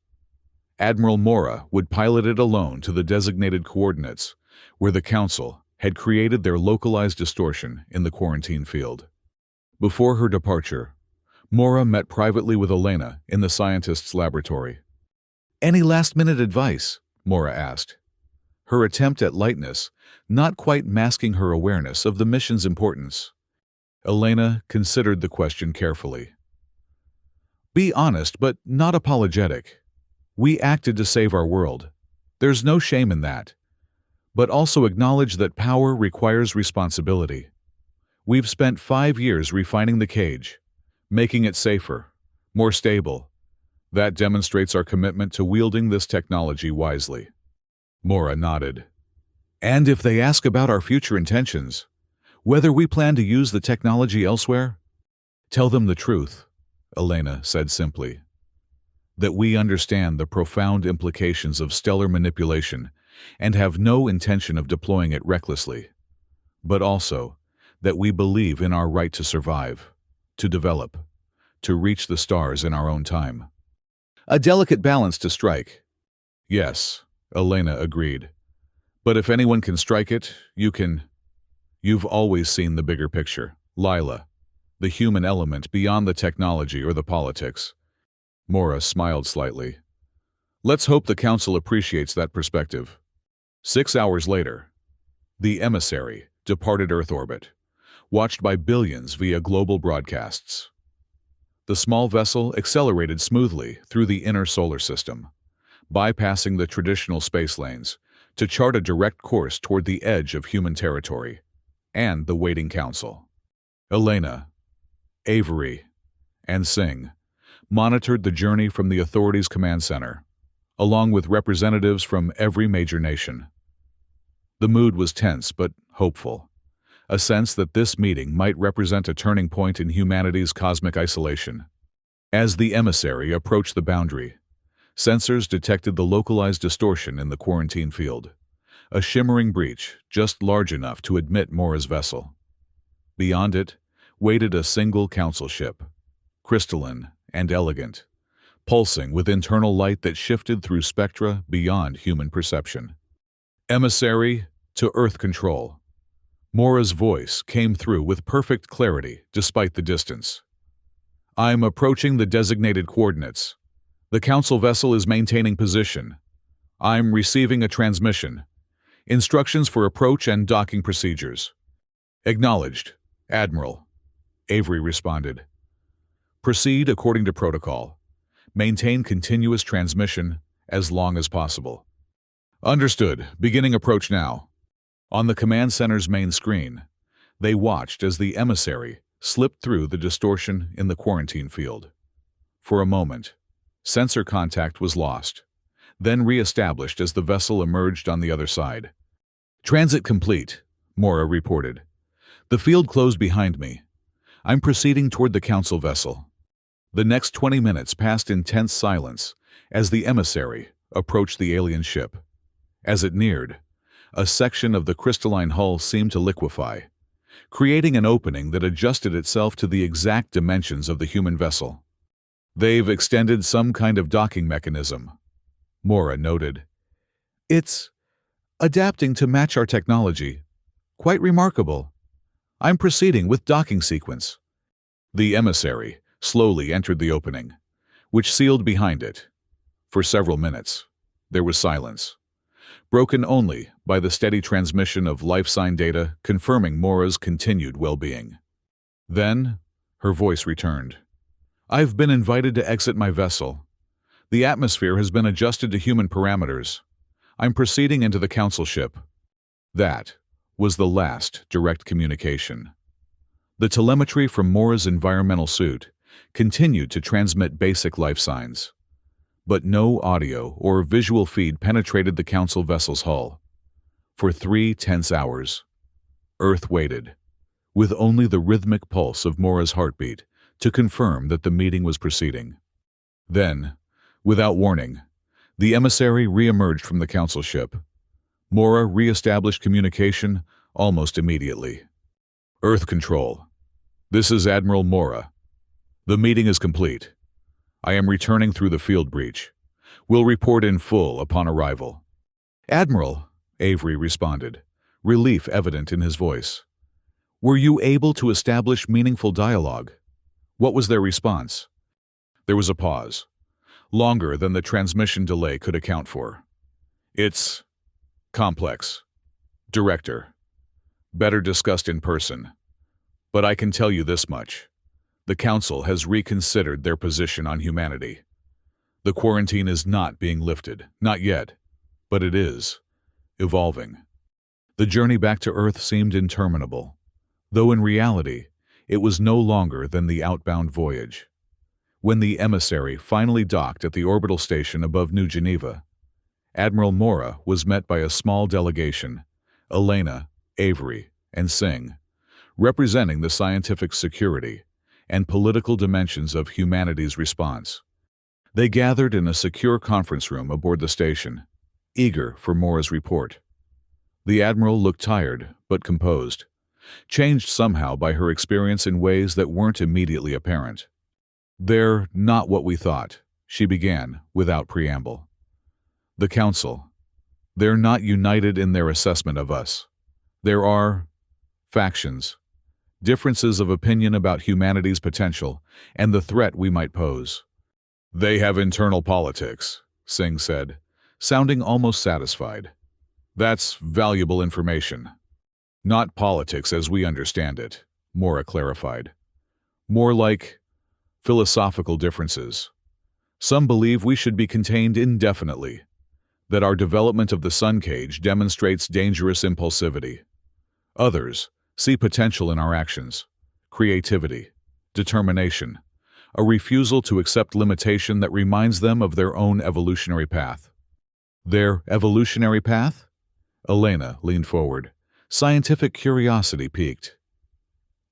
Speaker 1: Admiral Mora would pilot it alone to the designated coordinates, where the Council had created their localized distortion in the quarantine field. Before her departure, Mora met privately with Elena in the scientist's laboratory. "Any last-minute advice?" Mora asked. Her attempt at lightness not quite masking her awareness of the mission's importance. Elena considered the question carefully. "Be honest, but not apologetic. We acted to save our world. There's no shame in that. But also acknowledge that power requires responsibility. We've spent 5 years refining the cage, making it safer, more stable. That demonstrates our commitment to wielding this technology wisely." Mora nodded. "And if they ask about our future intentions, whether we plan to use the technology elsewhere, tell them the truth," Elena said simply. "That we understand the profound implications of stellar manipulation and have no intention of deploying it recklessly, but also that we believe in our right to survive, to develop, to reach the stars in our own time." A delicate balance to strike. "Yes," Elena agreed. "But if anyone can strike it, you can. You've always seen the bigger picture, Lila, the human element beyond the technology or the politics." Mora smiled slightly. "Let's hope the Council appreciates that perspective." 6 hours later, the emissary departed Earth orbit, watched by billions via global broadcasts. The small vessel accelerated smoothly through the inner solar system, bypassing the traditional space lanes to chart a direct course toward the edge of human territory and the waiting Council. Elena, Avery, and Singh monitored the journey from the authorities' command center, along with representatives from every major nation. The mood was tense but hopeful, a sense that this meeting might represent a turning point in humanity's cosmic isolation. As the emissary approached the boundary, sensors detected the localized distortion in the quarantine field, a shimmering breach just large enough to admit Mora's vessel. Beyond it waited a single Council ship, crystalline and elegant, pulsing with internal light that shifted through spectra beyond human perception. "Emissary to Earth Control." Mora's voice came through with perfect clarity despite the distance. "I'm approaching the designated coordinates. The Council vessel is maintaining position. I'm receiving a transmission. Instructions for approach and docking procedures." "Acknowledged, Admiral," Avery responded. "Proceed according to protocol. Maintain continuous transmission as long as possible." "Understood. Beginning approach now." On the command center's main screen, they watched as the emissary slipped through the distortion in the quarantine field. For a moment, sensor contact was lost, then re-established as the vessel emerged on the other side. "Transit complete," Mora reported. "The field closed behind me. I'm proceeding toward the Council vessel." The next 20 minutes passed in tense silence as the emissary approached the alien ship. As it neared, a section of the crystalline hull seemed to liquefy, creating an opening that adjusted itself to the exact dimensions of the human vessel. "They've extended some kind of docking mechanism," Mora noted. "It's adapting to match our technology. Quite remarkable. I'm proceeding with docking sequence." The emissary slowly entered the opening, which sealed behind it. For several minutes, there was silence, broken only by the steady transmission of life sign data confirming Mora's continued well-being. Then, her voice returned. "I've been invited to exit my vessel. The atmosphere has been adjusted to human parameters. I'm proceeding into the Council ship." That was the last direct communication. The telemetry from Mora's environmental suit continued to transmit basic life signs, but no audio or visual feed penetrated the Council vessel's hull. For 3 tense hours, Earth waited, with only the rhythmic pulse of Mora's heartbeat to confirm that the meeting was proceeding. Then, without warning, the emissary re-emerged from the Council ship. Mora re-established communication almost immediately. "Earth Control. This is Admiral Mora. The meeting is complete. I am returning through the field breach. Will report in full upon arrival." "Admiral," Avery responded, relief evident in his voice. "Were you able to establish meaningful dialogue? What was their response? There was a pause, longer than the transmission delay could account for. It's complex. Director. Better discussed in person. But I can tell you this much. The Council has reconsidered their position on humanity. The quarantine is not being lifted, not yet, but it is evolving. The journey back to Earth seemed interminable, though in reality, it was no longer than the outbound voyage. When the emissary finally docked at the orbital station above New Geneva, Admiral Mora was met by a small delegation, Elena, Avery, and Singh, representing the scientific security and political dimensions of humanity's response. They gathered in a secure conference room aboard the station, eager for Mora's report. The Admiral looked tired, but composed, changed somehow by her experience in ways that weren't immediately apparent. "They're not what we thought," she began, without preamble. "The Council. They're not united in their assessment of us. There are factions, differences of opinion about humanity's potential and the threat we might pose." "They have internal politics," Singh said, sounding almost satisfied. "That's valuable information." "Not politics as we understand it," Mora clarified. "More like philosophical differences. Some believe we should be contained indefinitely, that our development of the sun cage demonstrates dangerous impulsivity. Others see potential in our actions, creativity, determination, a refusal to accept limitation that reminds them of their own evolutionary path." "Their evolutionary path?" Elena leaned forward, scientific curiosity piqued.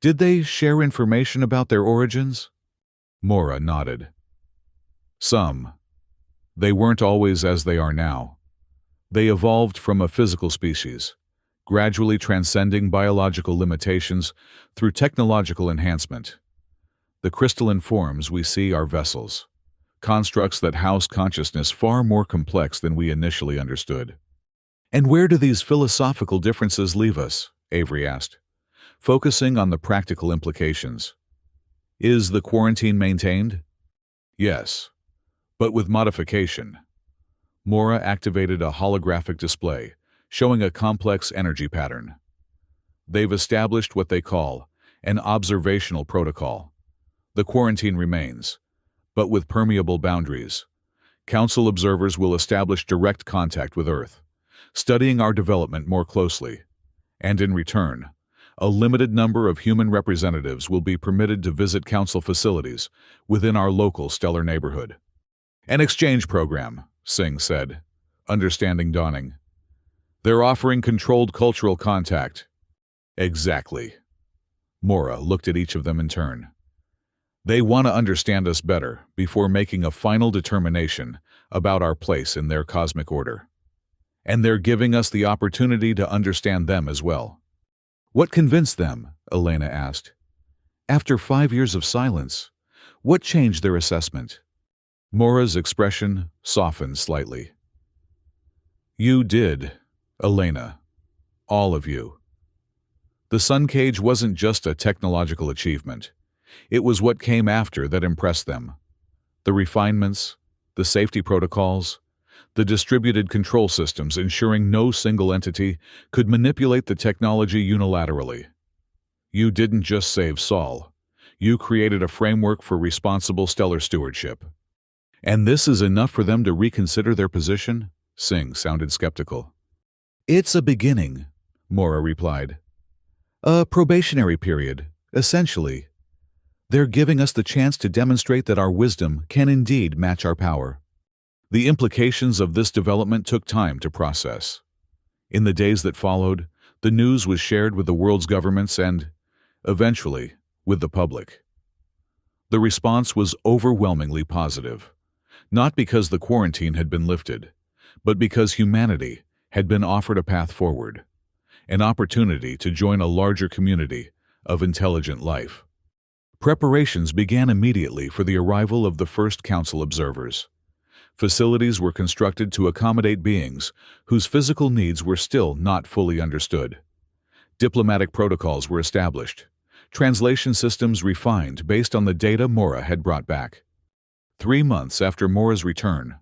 Speaker 1: "Did they share information about their origins?" Mora nodded. "Some. They weren't always as they are now. They evolved from a physical species, gradually transcending biological limitations through technological enhancement. The crystalline forms we see are vessels, constructs that house consciousness far more complex than we initially understood." "And where do these philosophical differences leave us?" Avery asked, focusing on the practical implications. "Is the quarantine maintained?" "Yes, but with modification." Mora activated a holographic display, showing a complex energy pattern. "They've established what they call an observational protocol. The quarantine remains, but with permeable boundaries. Council observers will establish direct contact with Earth, studying our development more closely, and in return, a limited number of human representatives will be permitted to visit Council facilities within our local stellar neighborhood." "An exchange program," Singh said, understanding dawning. "They're offering controlled cultural contact." "Exactly." Mora looked at each of them in turn. "They want to understand us better before making a final determination about our place in their cosmic order. And they're giving us the opportunity to understand them as well." "What convinced them?" Elena asked. "After 5 years of silence, what changed their assessment?" Mora's expression softened slightly. "You did, Elena. All of you. The sun cage wasn't just a technological achievement. It was what came after that impressed them. The refinements, the safety protocols, the distributed control systems ensuring no single entity could manipulate the technology unilaterally. You didn't just save Sol. You created a framework for responsible stellar stewardship." "And this is enough for them to reconsider their position?" Singh sounded skeptical. "It's a beginning," Mora replied. "A probationary period, essentially. They're giving us the chance to demonstrate that our wisdom can indeed match our power." The implications of this development took time to process. In the days that followed, the news was shared with the world's governments and, eventually, with the public. The response was overwhelmingly positive, not because the quarantine had been lifted, but because humanity had been offered a path forward, an opportunity to join a larger community of intelligent life. Preparations began immediately for the arrival of the first Council observers. Facilities were constructed to accommodate beings whose physical needs were still not fully understood. Diplomatic protocols were established, Translation systems refined based on the data Mora had brought back. 3 months after Mora's return,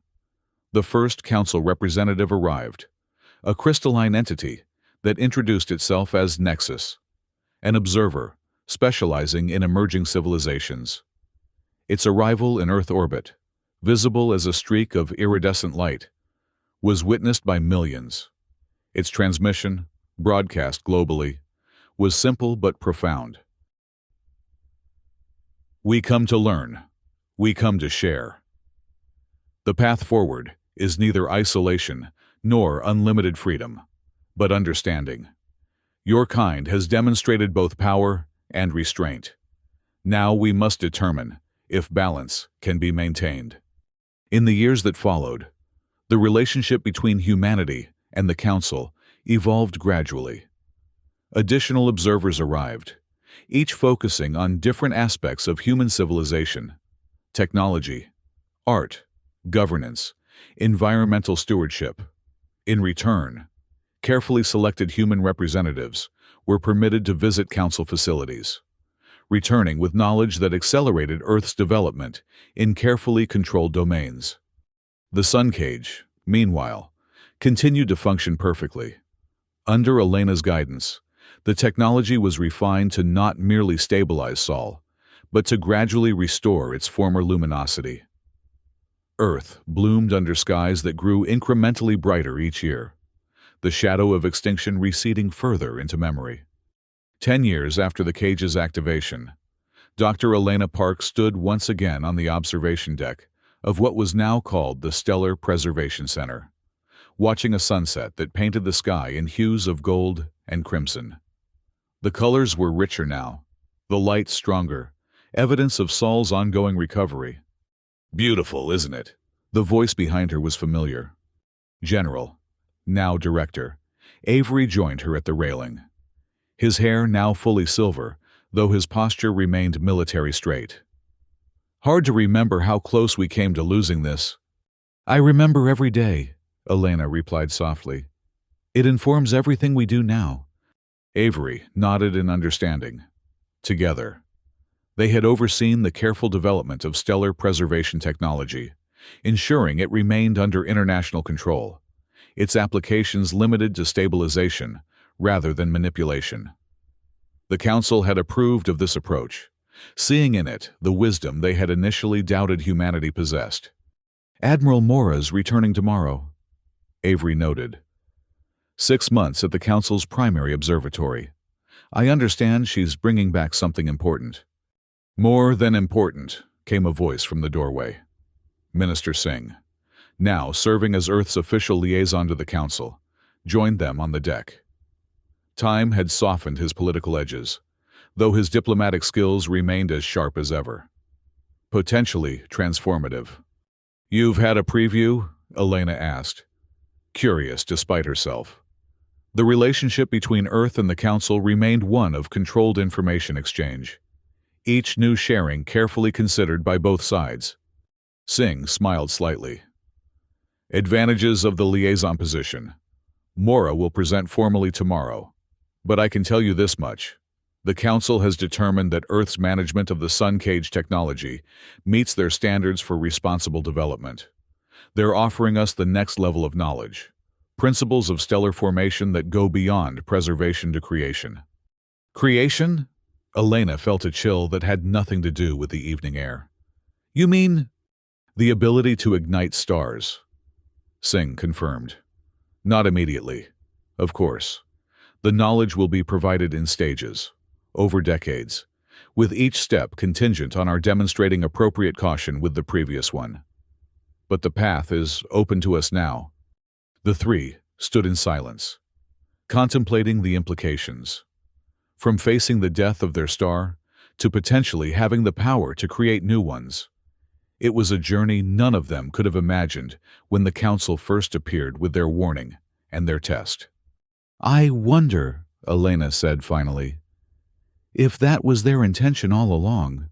Speaker 1: the first council representative arrived, a crystalline entity that introduced itself as Nexus, an observer specializing in emerging civilizations. Its arrival in Earth orbit, visible as a streak of iridescent light, was witnessed by millions. Its transmission, broadcast globally, was simple but profound. We come to learn. We come to share. The path forward is neither isolation nor unlimited freedom, but understanding. Your kind has demonstrated both power and restraint. Now we must determine if balance can be maintained. In the years that followed, the relationship between humanity and the Council evolved gradually. Additional observers arrived, each focusing on different aspects of human civilization: technology, art, governance, environmental stewardship. In return, carefully selected human representatives were permitted to visit Council facilities, returning with knowledge that accelerated Earth's development in carefully controlled domains. The Sun Cage, meanwhile, continued to function perfectly. Under Elena's guidance, the technology was refined to not merely stabilize Sol, but to gradually restore its former luminosity. Earth bloomed under skies that grew incrementally brighter each year, the shadow of extinction receding further into memory. 10 years after the cage's activation, Dr. Elena Park stood once again on the observation deck of what was now called the Stellar Preservation Center, watching a sunset that painted the sky in hues of gold and crimson. The colors were richer now, the light stronger, evidence of Sol's ongoing recovery. "Beautiful, isn't it?" The voice behind her was familiar. General, now Director, Avery joined her at the railing. His hair now fully silver, though his posture remained military straight. "Hard to remember how close we came to losing this." "I remember every day," Elena replied softly. "It informs everything we do now." Avery nodded in understanding. Together, they had overseen the careful development of stellar preservation technology, ensuring it remained under international control, its applications limited to stabilization rather than manipulation. The Council had approved of this approach, seeing in it the wisdom they had initially doubted humanity possessed. "Admiral Mora's returning tomorrow," Avery noted. 6 months at the Council's primary observatory. "I understand she's bringing back something important." "More than important," came a voice from the doorway. Minister Singh, now serving as Earth's official liaison to the Council, joined them on the deck. Time had softened his political edges, though his diplomatic skills remained as sharp as ever. Potentially transformative. "You've had a preview?" Elena asked, curious despite herself. The relationship between Earth and the Council remained one of controlled information exchange, each new sharing carefully considered by both sides. Singh smiled slightly. "Advantages of the liaison position. Mora will present formally tomorrow, but I can tell you this much. The Council has determined that Earth's management of the Sun Cage technology meets their standards for responsible development. They're offering us the next level of knowledge, principles of stellar formation that go beyond preservation to creation." "Creation?" Elena felt a chill that had nothing to do with the evening air. "You mean—" "The ability to ignite stars," Singh confirmed. "Not immediately, of course. The knowledge will be provided in stages, over decades, with each step contingent on our demonstrating appropriate caution with the previous one. But the path is open to us now." The three stood in silence, contemplating the implications. From facing the death of their star to potentially having the power to create new ones. It was a journey none of them could have imagined when the Council first appeared with their warning and their test. "I wonder," Elena said finally, "if that was their intention all along,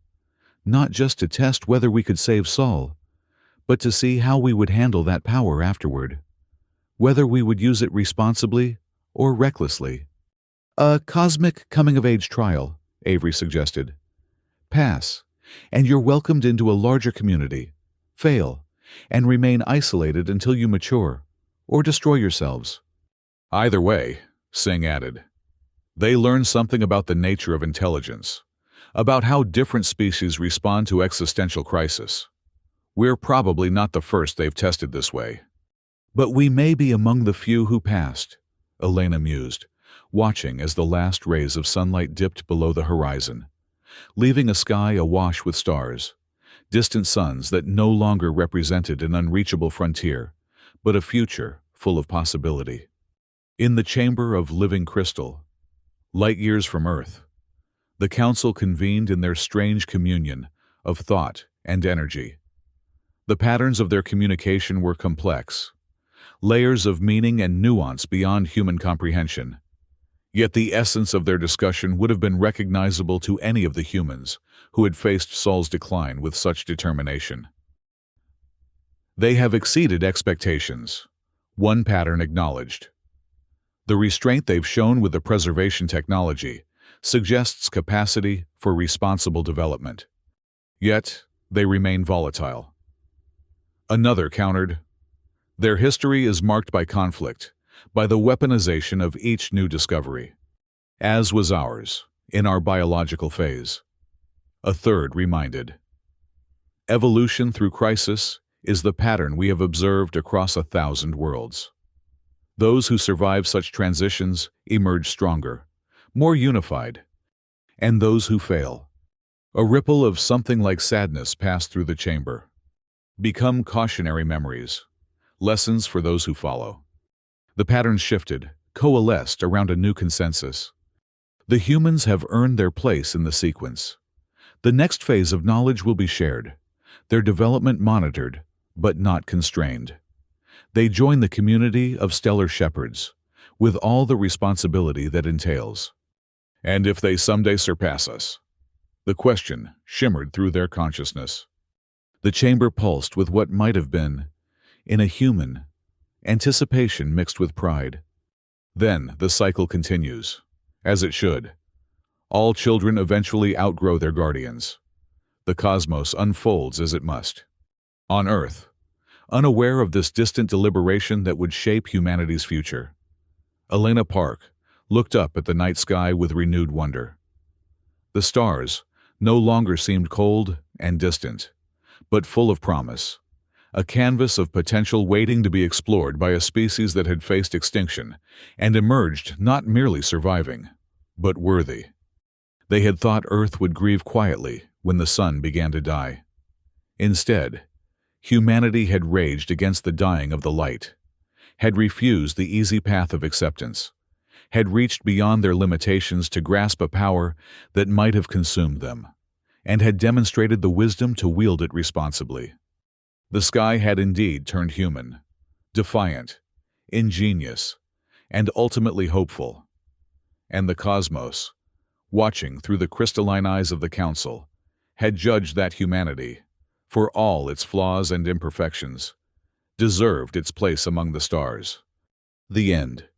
Speaker 1: not just to test whether we could save Sol, but to see how we would handle that power afterward, whether we would use it responsibly or recklessly. A cosmic coming-of-age trial," Avery suggested. Pass, and you're welcomed into a larger community. Fail, and remain isolated until you mature, or destroy yourselves. Either way, Singh added, they learn something about the nature of intelligence, about how different species respond to existential crisis. We're probably not the first they've tested this way. But we may be among the few who passed, Elena mused, watching as the last rays of sunlight dipped below the horizon, leaving a sky awash with stars, distant suns that no longer represented an unreachable frontier, but a future full of possibility. In the chamber of living crystal, light years from Earth, the council convened in their strange communion of thought and energy. The patterns of their communication were complex, layers of meaning and nuance beyond human comprehension. Yet the essence of their discussion would have been recognizable to any of the humans who had faced Sol's decline with such determination. They have exceeded expectations, one pattern acknowledged. The restraint they've shown with the preservation technology suggests capacity for responsible development. Yet, they remain volatile. Another countered, their history is marked by conflict, by the weaponization of each new discovery, as was ours, in our biological phase. A third reminded, evolution through crisis is the pattern we have observed across 1,000 worlds. Those who survive such transitions emerge stronger, more unified, and those who fail. A ripple of something like sadness passed through the chamber. Become cautionary memories, lessons for those who follow. The patterns shifted, coalesced around a new consensus. The humans have earned their place in the sequence. The next phase of knowledge will be shared, their development monitored, but not constrained. They join the community of stellar shepherds, with all the responsibility that entails. And if they someday surpass us? The question shimmered through their consciousness. The chamber pulsed with what might have been, in a human, anticipation mixed with pride. Then the cycle continues, as it should. All children eventually outgrow their guardians. The cosmos unfolds as it must. On Earth, unaware of this distant deliberation that would shape humanity's future, Elena Park looked up at the night sky with renewed wonder. The stars no longer seemed cold and distant, but full of promise, a canvas of potential waiting to be explored by a species that had faced extinction and emerged not merely surviving, but worthy. They had thought Earth would grieve quietly when the sun began to die. Instead, humanity had raged against the dying of the light, had refused the easy path of acceptance, had reached beyond their limitations to grasp a power that might have consumed them, and had demonstrated the wisdom to wield it responsibly. The sky had indeed turned human, defiant, ingenious, and ultimately hopeful. And the cosmos, watching through the crystalline eyes of the Council, had judged that humanity, for all its flaws and imperfections, deserved its place among the stars. The end.